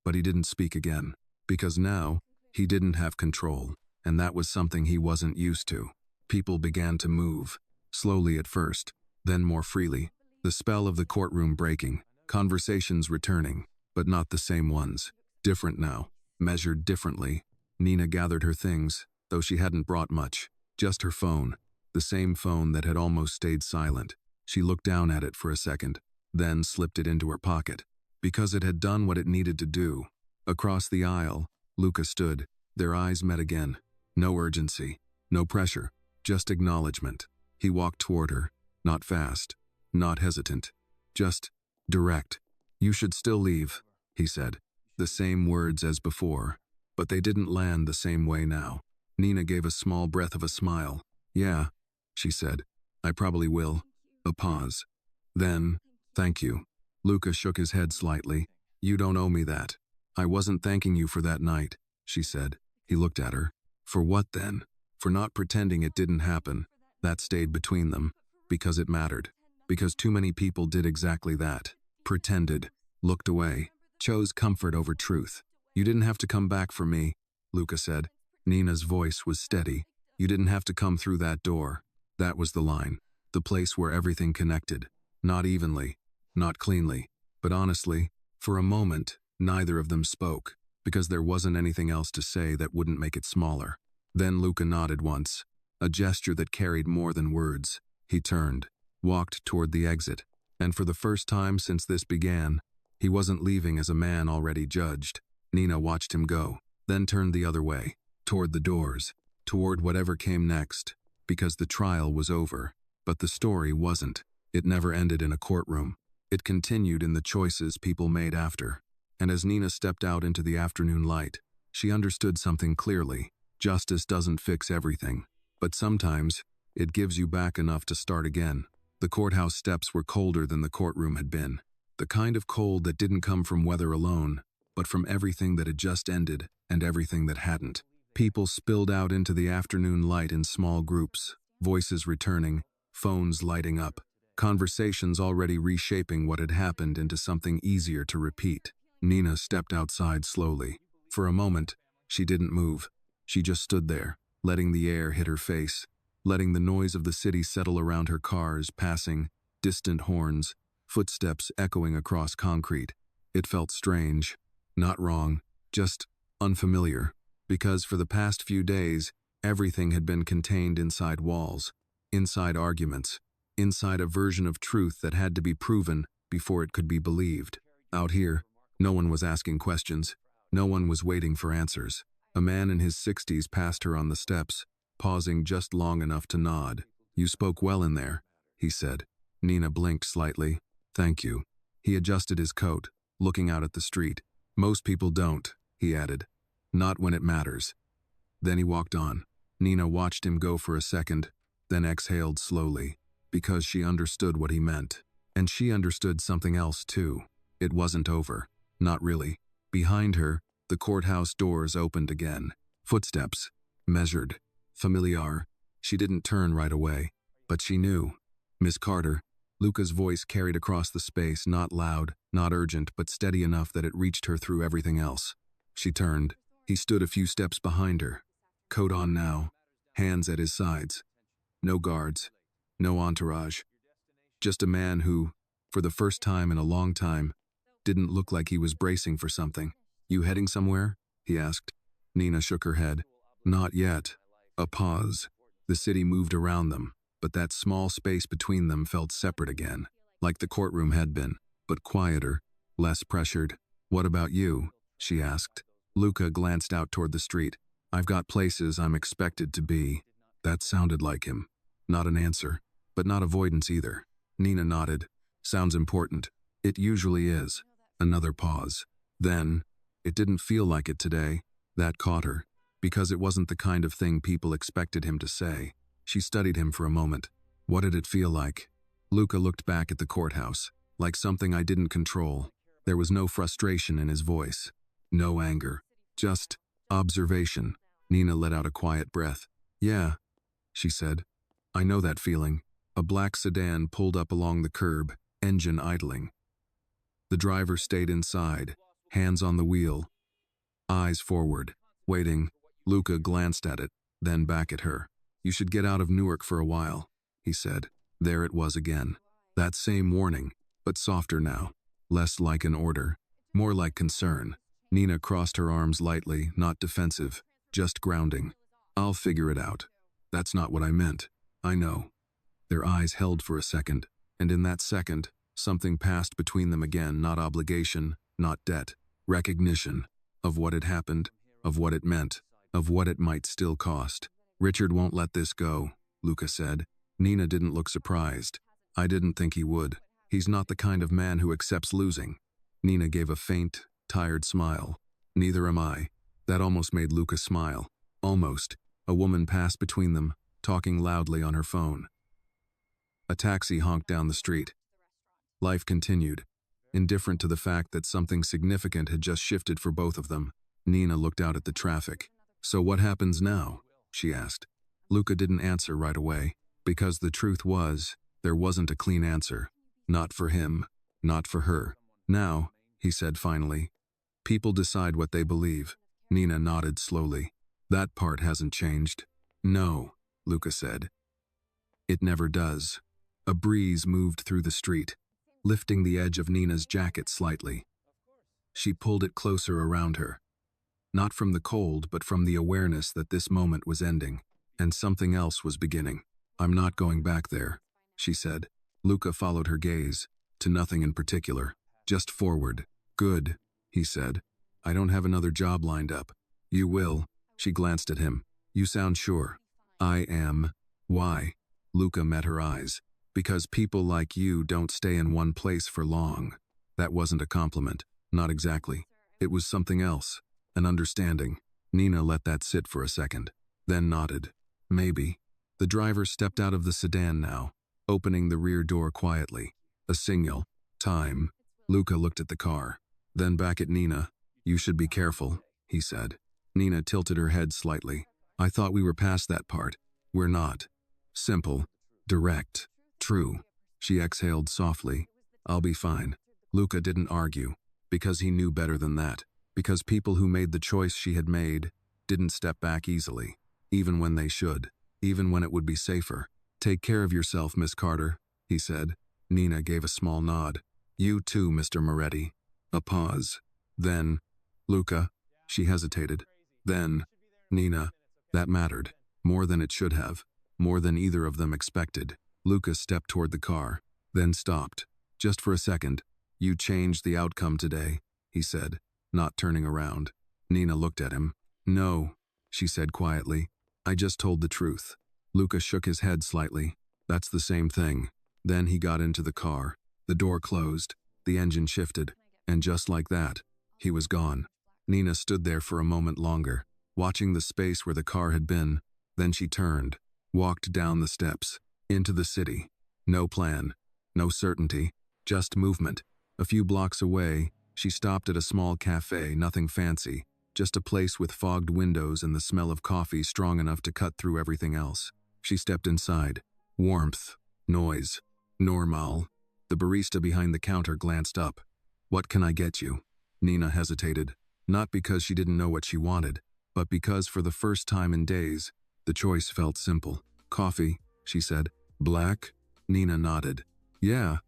But he didn't speak again, because now, he didn't have control, and that was something he wasn't used to. People began to move, slowly at first, then more freely, the spell of the courtroom breaking, conversations returning, but not the same ones. Different now, measured differently. Nina gathered her things, though she hadn't brought much, just her phone, the same phone that had almost stayed silent. She looked down at it for a second, then slipped it into her pocket, because it had done what it needed to do. Across the aisle, Luca stood. Their eyes met again. No urgency, no pressure, just acknowledgement. He walked toward her, not fast, not hesitant, just direct. You should still leave, he said. The same words as before, but they didn't land the same way now. Nina gave a small breath of a smile. Yeah, she said. I probably will. A pause. Then, thank you. Luca shook his head slightly. You don't owe me that. I wasn't thanking you for that night, she said. He looked at her. For what then? For not pretending it didn't happen. That stayed between them. Because it mattered. Because too many people did exactly that. Pretended. Looked away. Chose comfort over truth. You didn't have to come back for me, Luca said. Nina's voice was steady. You didn't have to come through that door. That was the line. The place where everything connected. Not evenly. Not cleanly. But honestly, for a moment, neither of them spoke, because there wasn't anything else to say that wouldn't make it smaller. Then Luca nodded once, a gesture that carried more than words. He turned, walked toward the exit, and for the first time since this began, he wasn't leaving as a man already judged. Nina watched him go, then turned the other way, toward the doors, toward whatever came next, because the trial was over. But the story wasn't. It never ended in a courtroom. It continued in the choices people made after. And as Nina stepped out into the afternoon light, she understood something clearly. Justice doesn't fix everything, but sometimes it gives you back enough to start again. The courthouse steps were colder than the courtroom had been. The kind of cold that didn't come from weather alone, but from everything that had just ended and everything that hadn't. People spilled out into the afternoon light in small groups, voices returning, phones lighting up, conversations already reshaping what had happened into something easier to repeat. Nina stepped outside slowly. For a moment, she didn't move. She just stood there, letting the air hit her face, letting the noise of the city settle around her cars passing, distant horns, footsteps echoing across concrete. It felt strange, not wrong, just unfamiliar, because for the past few days, everything had been contained inside walls, inside arguments, inside a version of truth that had to be proven before it could be believed. Out here, no one was asking questions. No one was waiting for answers. A man in his 60s passed her on the steps, pausing just long enough to nod. You spoke well in there, he said. Nina blinked slightly. Thank you. He adjusted his coat, looking out at the street. Most people don't, he added. Not when it matters. Then he walked on. Nina watched him go for a second, then exhaled slowly, because she understood what he meant. And she understood something else too. It wasn't over. Not really. Behind her, the courthouse doors opened again. Footsteps. Measured. Familiar. She didn't turn right away, but she knew. Miss Carter. Luca's voice carried across the space, not loud, not urgent, but steady enough that it reached her through everything else. She turned. He stood a few steps behind her. Coat on now. Hands at his sides. No guards. No entourage. Just a man who, for the first time in a long time, didn't look like he was bracing for something. You heading somewhere? He asked. Nina shook her head. Not yet. A pause. The city moved around them, but that small space between them felt separate again, like the courtroom had been, but quieter, less pressured. What about you? She asked. Luca glanced out toward the street. I've got places I'm expected to be. That sounded like him. Not an answer, but not avoidance either. Nina nodded. Sounds important. It usually is. Another pause. Then, it didn't feel like it today. That caught her, because it wasn't the kind of thing people expected him to say. She studied him for a moment. What did it feel like? Luca looked back at the courthouse, like something I didn't control. There was no frustration in his voice. No anger. Just observation. Nina let out a quiet breath. Yeah, she said. I know that feeling. A black sedan pulled up along the curb, engine idling. The driver stayed inside, hands on the wheel, eyes forward, waiting. Luca glanced at it, then back at her. You should get out of Newark for a while, he said. There it was again. That same warning, but softer now. Less like an order, more like concern. Nina crossed her arms lightly, not defensive, just grounding. I'll figure it out. That's not what I meant. I know. Their eyes held for a second, and in that second, something passed between them again, not obligation, not debt. Recognition of what had happened, of what it meant, of what it might still cost. Richard won't let this go, Luca said. Nina didn't look surprised. I didn't think he would. He's not the kind of man who accepts losing. Nina gave a faint, tired smile. Neither am I. That almost made Luca smile. Almost. A woman passed between them, talking loudly on her phone. A taxi honked down the street. Life continued. indifferent to the fact that something significant had just shifted for both of them. Nina looked out at the traffic. "So what happens now?" she asked. Luca didn't answer right away, because the truth was, there wasn't a clean answer. Not for him, not for her. "Now," he said finally, "people decide what they believe." Nina nodded slowly. "That part hasn't changed." "No," Luca said. "It never does." A breeze moved through the street, lifting the edge of Nina's jacket slightly. She pulled it closer around her. Not from the cold, but from the awareness that this moment was ending, and something else was beginning. "I'm not going back there," she said. Luca followed her gaze, to nothing in particular. "Just forward." "Good," he said. "I don't have another job lined up." "You will." She glanced at him. "You sound sure." "I am." "Why?" Luca met her eyes. "Because people like you don't stay in one place for long." That wasn't a compliment. Not exactly. It was something else. An understanding. Nina let that sit for a second, then nodded. "Maybe." The driver stepped out of the sedan now, opening the rear door quietly. A signal. Time. Luca looked at the car, then back at Nina. "You should be careful," he said. Nina tilted her head slightly. "I thought we were past that part." "We're not." Simple. Direct. True. She exhaled softly. "I'll be fine." Luca didn't argue, because he knew better than that. Because people who made the choice she had made didn't step back easily, even when they should, even when it would be safer. "Take care of yourself, Miss Carter," he said. Nina gave a small nod. "You too, Mr. Moretti." A pause. Then, "Luca." She hesitated. Then, "Nina." That mattered. More than it should have. More than either of them expected. Luca stepped toward the car, then stopped. "Just for a second. You changed the outcome today," he said, not turning around. Nina looked at him. "No," she said quietly. "I just told the truth." Luca shook his head slightly. "That's the same thing." Then he got into the car. The door closed. The engine shifted. And just like that, he was gone. Nina stood there for a moment longer, watching the space where the car had been. Then she turned, walked down the steps, into the city. No plan, no certainty, just movement. A few blocks away, she stopped at a small cafe, nothing fancy, just a place with fogged windows and the smell of coffee strong enough to cut through everything else. She stepped inside. Warmth, noise, normal. The barista behind the counter glanced up. "What can I get you?" Nina hesitated, not because she didn't know what she wanted, but because for the first time in days, the choice felt simple. "Coffee," she said. "Black?" Nina nodded. "Yeah."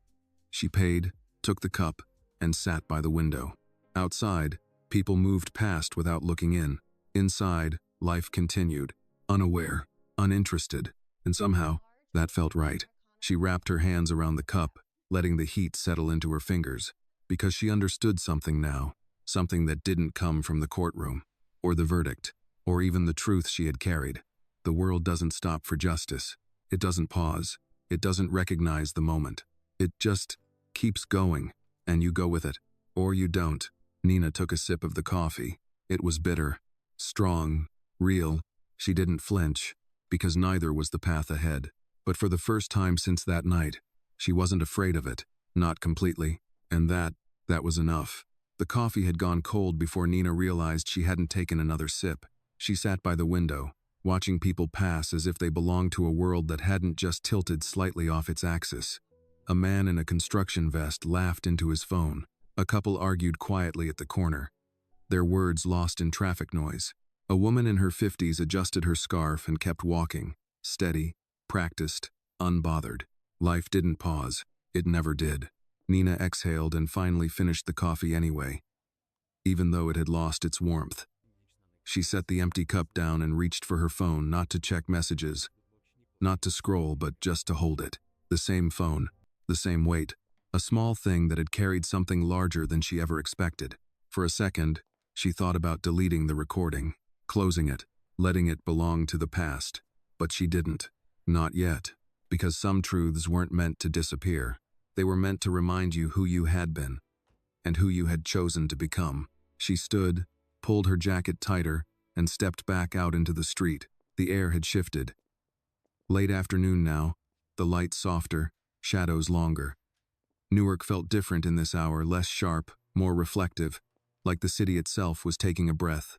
She paid, took the cup, and sat by the window. Outside, people moved past without looking in. Inside, life continued, unaware, uninterested, and somehow, that felt right. She wrapped her hands around the cup, letting the heat settle into her fingers, because she understood something now, something that didn't come from the courtroom, or the verdict, or even the truth she had carried. The world doesn't stop for justice. It doesn't pause. It doesn't recognize the moment. It just keeps going, and you go with it, or you don't. Nina took a sip of the coffee. It was bitter, strong, real. She didn't flinch, because neither was the path ahead. But for the first time since that night, she wasn't afraid of it, not completely, and that was enough. The coffee had gone cold before Nina realized she hadn't taken another sip. She sat by the window, watching people pass as if they belonged to a world that hadn't just tilted slightly off its axis. A man in a construction vest laughed into his phone. A couple argued quietly at the corner, their words lost in traffic noise. A woman in her 50s adjusted her scarf and kept walking, steady, practiced, unbothered. Life didn't pause. It never did. Nina exhaled and finally finished the coffee anyway, even though it had lost its warmth. She set the empty cup down and reached for her phone, not to check messages, not to scroll, but just to hold it. The same phone, the same weight, a small thing that had carried something larger than she ever expected. For a second, she thought about deleting the recording, closing it, letting it belong to the past. But she didn't. Not yet. Because some truths weren't meant to disappear. They were meant to remind you who you had been, and who you had chosen to become. She stood, pulled her jacket tighter, and stepped back out into the street. The air had shifted. Late afternoon now, the light softer, shadows longer. Newark felt different in this hour, less sharp, more reflective, like the city itself was taking a breath.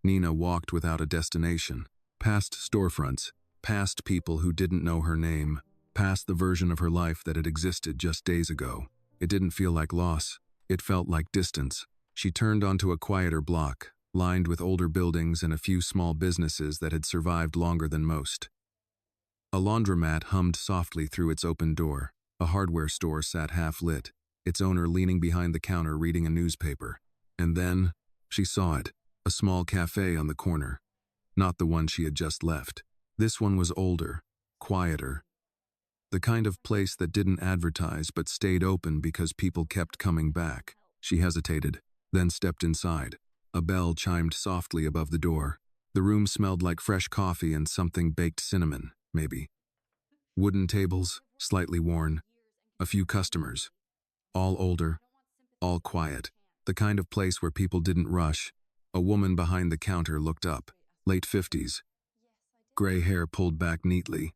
Nina walked without a destination, past storefronts, past people who didn't know her name, past the version of her life that had existed just days ago. It didn't feel like loss. It felt like distance. She turned onto a quieter block, lined with older buildings and a few small businesses that had survived longer than most. A laundromat hummed softly through its open door. A hardware store sat half-lit, its owner leaning behind the counter reading a newspaper. And then, she saw it, a small cafe on the corner. Not the one she had just left. This one was older, quieter. The kind of place that didn't advertise but stayed open because people kept coming back. She hesitated, then stepped inside. A bell chimed softly above the door. The room smelled like fresh coffee and something baked cinnamon, maybe. Wooden tables, slightly worn. A few customers. All older, all quiet. The kind of place where people didn't rush. A woman behind the counter looked up. Late 50s. Gray hair pulled back neatly.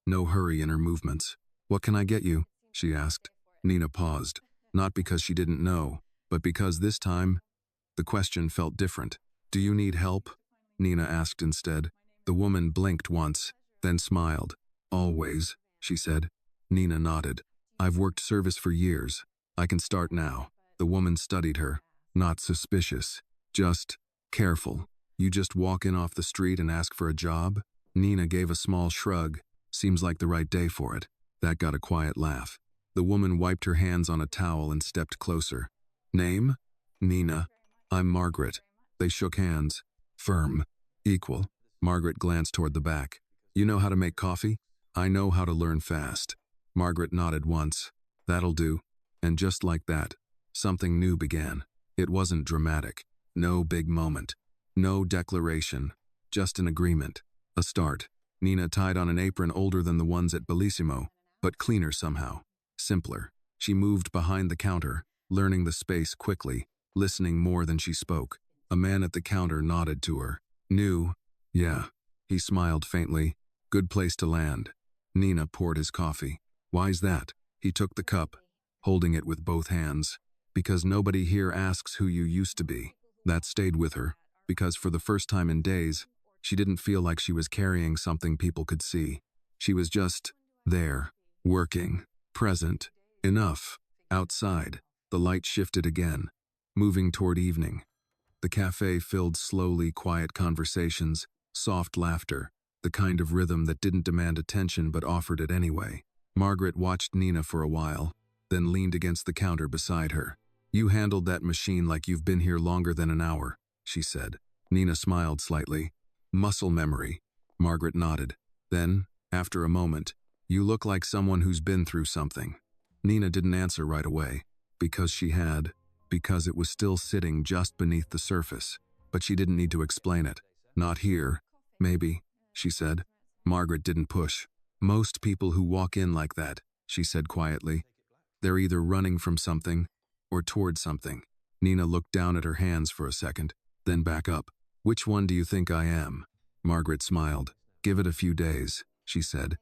No hurry in her movements. "What can I get you?" she asked. Nina paused, not because she didn't know, but because this time, the question felt different. "Do you need help?" Nina asked instead. The woman blinked once, then smiled. "Always," she said. Nina nodded. "I've worked service for years. I can start now." The woman studied her, not suspicious, just careful. "You just walk in off the street and ask for a job?" Nina gave a small shrug. "Seems like the right day for it." That got a quiet laugh. The woman wiped her hands on a towel and stepped closer. "Name?" "Nina." "I'm Margaret." They shook hands. Firm. Equal. Margaret glanced toward the back. "You know how to make coffee?" "I know how to learn fast." Margaret nodded once. "That'll do." And just like that, something new began. It wasn't dramatic. No big moment. No declaration. Just an agreement. A start. Nina tied on an apron older than the ones at Bellissimo, but cleaner somehow. Simpler. She moved behind the counter, learning the space quickly, listening more than she spoke. A man at the counter nodded to her. "New?" "Yeah." He smiled faintly. "Good place to land." Nina poured his coffee. "Why's that?" He took the cup, holding it with both hands. "Because nobody here asks who you used to be." That stayed with her, because for the first time in days, she didn't feel like she was carrying something people could see. She was just there, working, present, enough. Outside, the light shifted again, moving toward evening. The cafe filled slowly quiet conversations, soft laughter, the kind of rhythm that didn't demand attention but offered it anyway. Margaret watched Nina for a while, then leaned against the counter beside her. "You handled that machine like you've been here longer than an hour," she said. Nina smiled slightly. "Muscle memory." Margaret nodded. Then, after a moment, "You look like someone who's been through something." Nina didn't answer right away, because she had, because it was still sitting just beneath the surface, but she didn't need to explain it. "Not here." "Maybe," she said. Margaret didn't push. "Most people who walk in like that," she said quietly, "they're either running from something or toward something." Nina looked down at her hands for a second, then back up. "Which one do you think I am?" Margaret smiled. "Give it a few days," she said.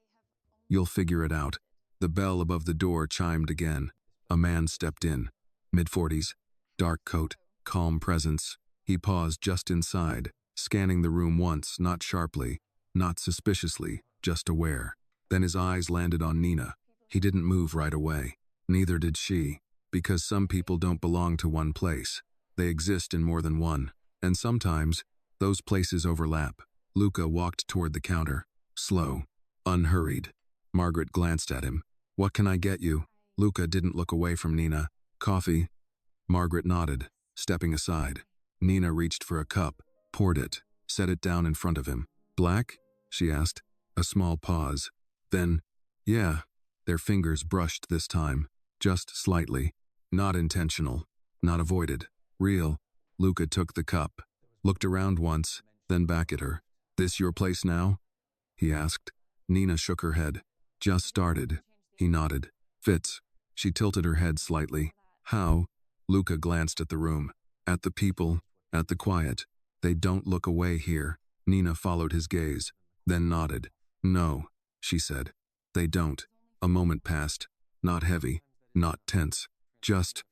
"You'll figure it out." The bell above the door chimed again. A man stepped in. Mid-40s, dark coat, calm presence. He paused just inside, scanning the room once, not sharply, not suspiciously, just aware. Then his eyes landed on Nina. He didn't move right away. Neither did she, because some people don't belong to one place. They exist in more than one, and sometimes, those places overlap. Luca walked toward the counter, slow, unhurried. Margaret glanced at him. "What can I get you?" Luca didn't look away from Nina. "Coffee?" Margaret nodded, stepping aside. Nina reached for a cup, poured it, set it down in front of him. "Black?" she asked. A small pause. Then, "Yeah." Their fingers brushed this time, just slightly. Not intentional, not avoided. Real. Luca took the cup, looked around once, then back at her. "This your place now?" he asked. Nina shook her head. "Just started." He nodded. "Fits." She tilted her head slightly. "How?" Luca glanced at the room, at the people, at the quiet. "They don't look away here." Nina followed his gaze, then nodded. "No," she said. "They don't." A moment passed. Not heavy. not tense, just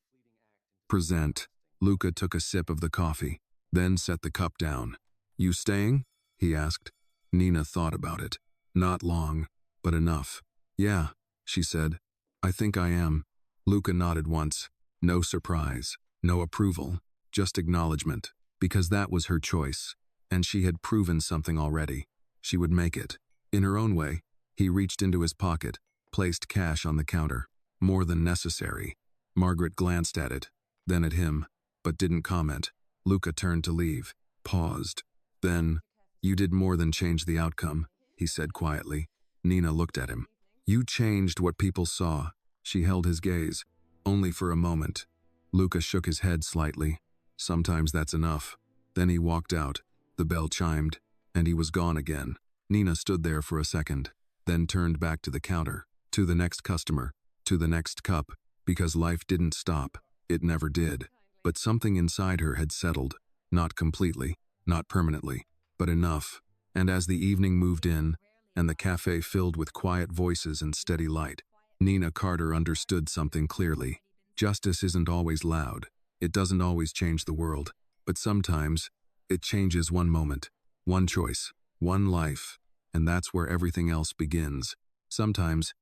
present. Luca took a sip of the coffee, then set the cup down. You staying? He asked. Nina thought about it. Not long, but enough. Yeah, she said. I think I am. Luca nodded once. No surprise, no approval, just acknowledgement, because that was her choice, and she had proven something already. She would make it. In her own way, he reached into his pocket, placed cash on the counter. More than necessary. Margaret glanced at it, then at him, but didn't comment. Luca turned to leave, paused. Then, you did more than change the outcome, he said quietly. Nina looked at him. You changed what people saw. She held his gaze. Only for a moment. Luca shook his head slightly. Sometimes that's enough. Then he walked out. The bell chimed, and he was gone again. Nina stood there for a second, then turned back to the counter, to the next customer, to the next cup, because life didn't stop. It never did. But something inside her had settled. Not completely, not permanently, but enough. And as the evening moved in, and the cafe filled with quiet voices and steady light, Nina Carter understood something clearly. Justice isn't always loud. It doesn't always change the world. But sometimes, it changes one moment, one choice, one life, and that's where everything else begins. Sometimes,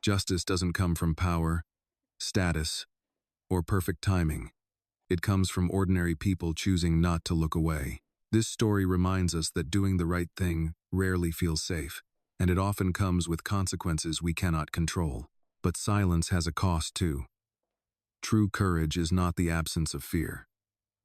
justice doesn't come from power, status, or perfect timing. It comes from ordinary people choosing not to look away. This story reminds us that doing the right thing rarely feels safe, and it often comes with consequences we cannot control. But silence has a cost too. True courage is not the absence of fear.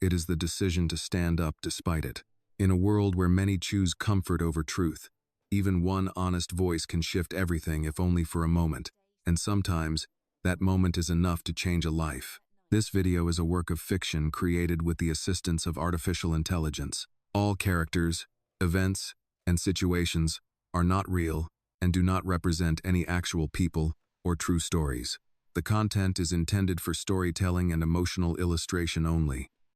It is the decision to stand up despite it. In a world where many choose comfort over truth, even one honest voice can shift everything if only for a moment, and sometimes, that moment is enough to change a life. This video is a work of fiction created with the assistance of artificial intelligence. All characters, events, and situations are not real and do not represent any actual people or true stories. The content is intended for storytelling and emotional illustration only.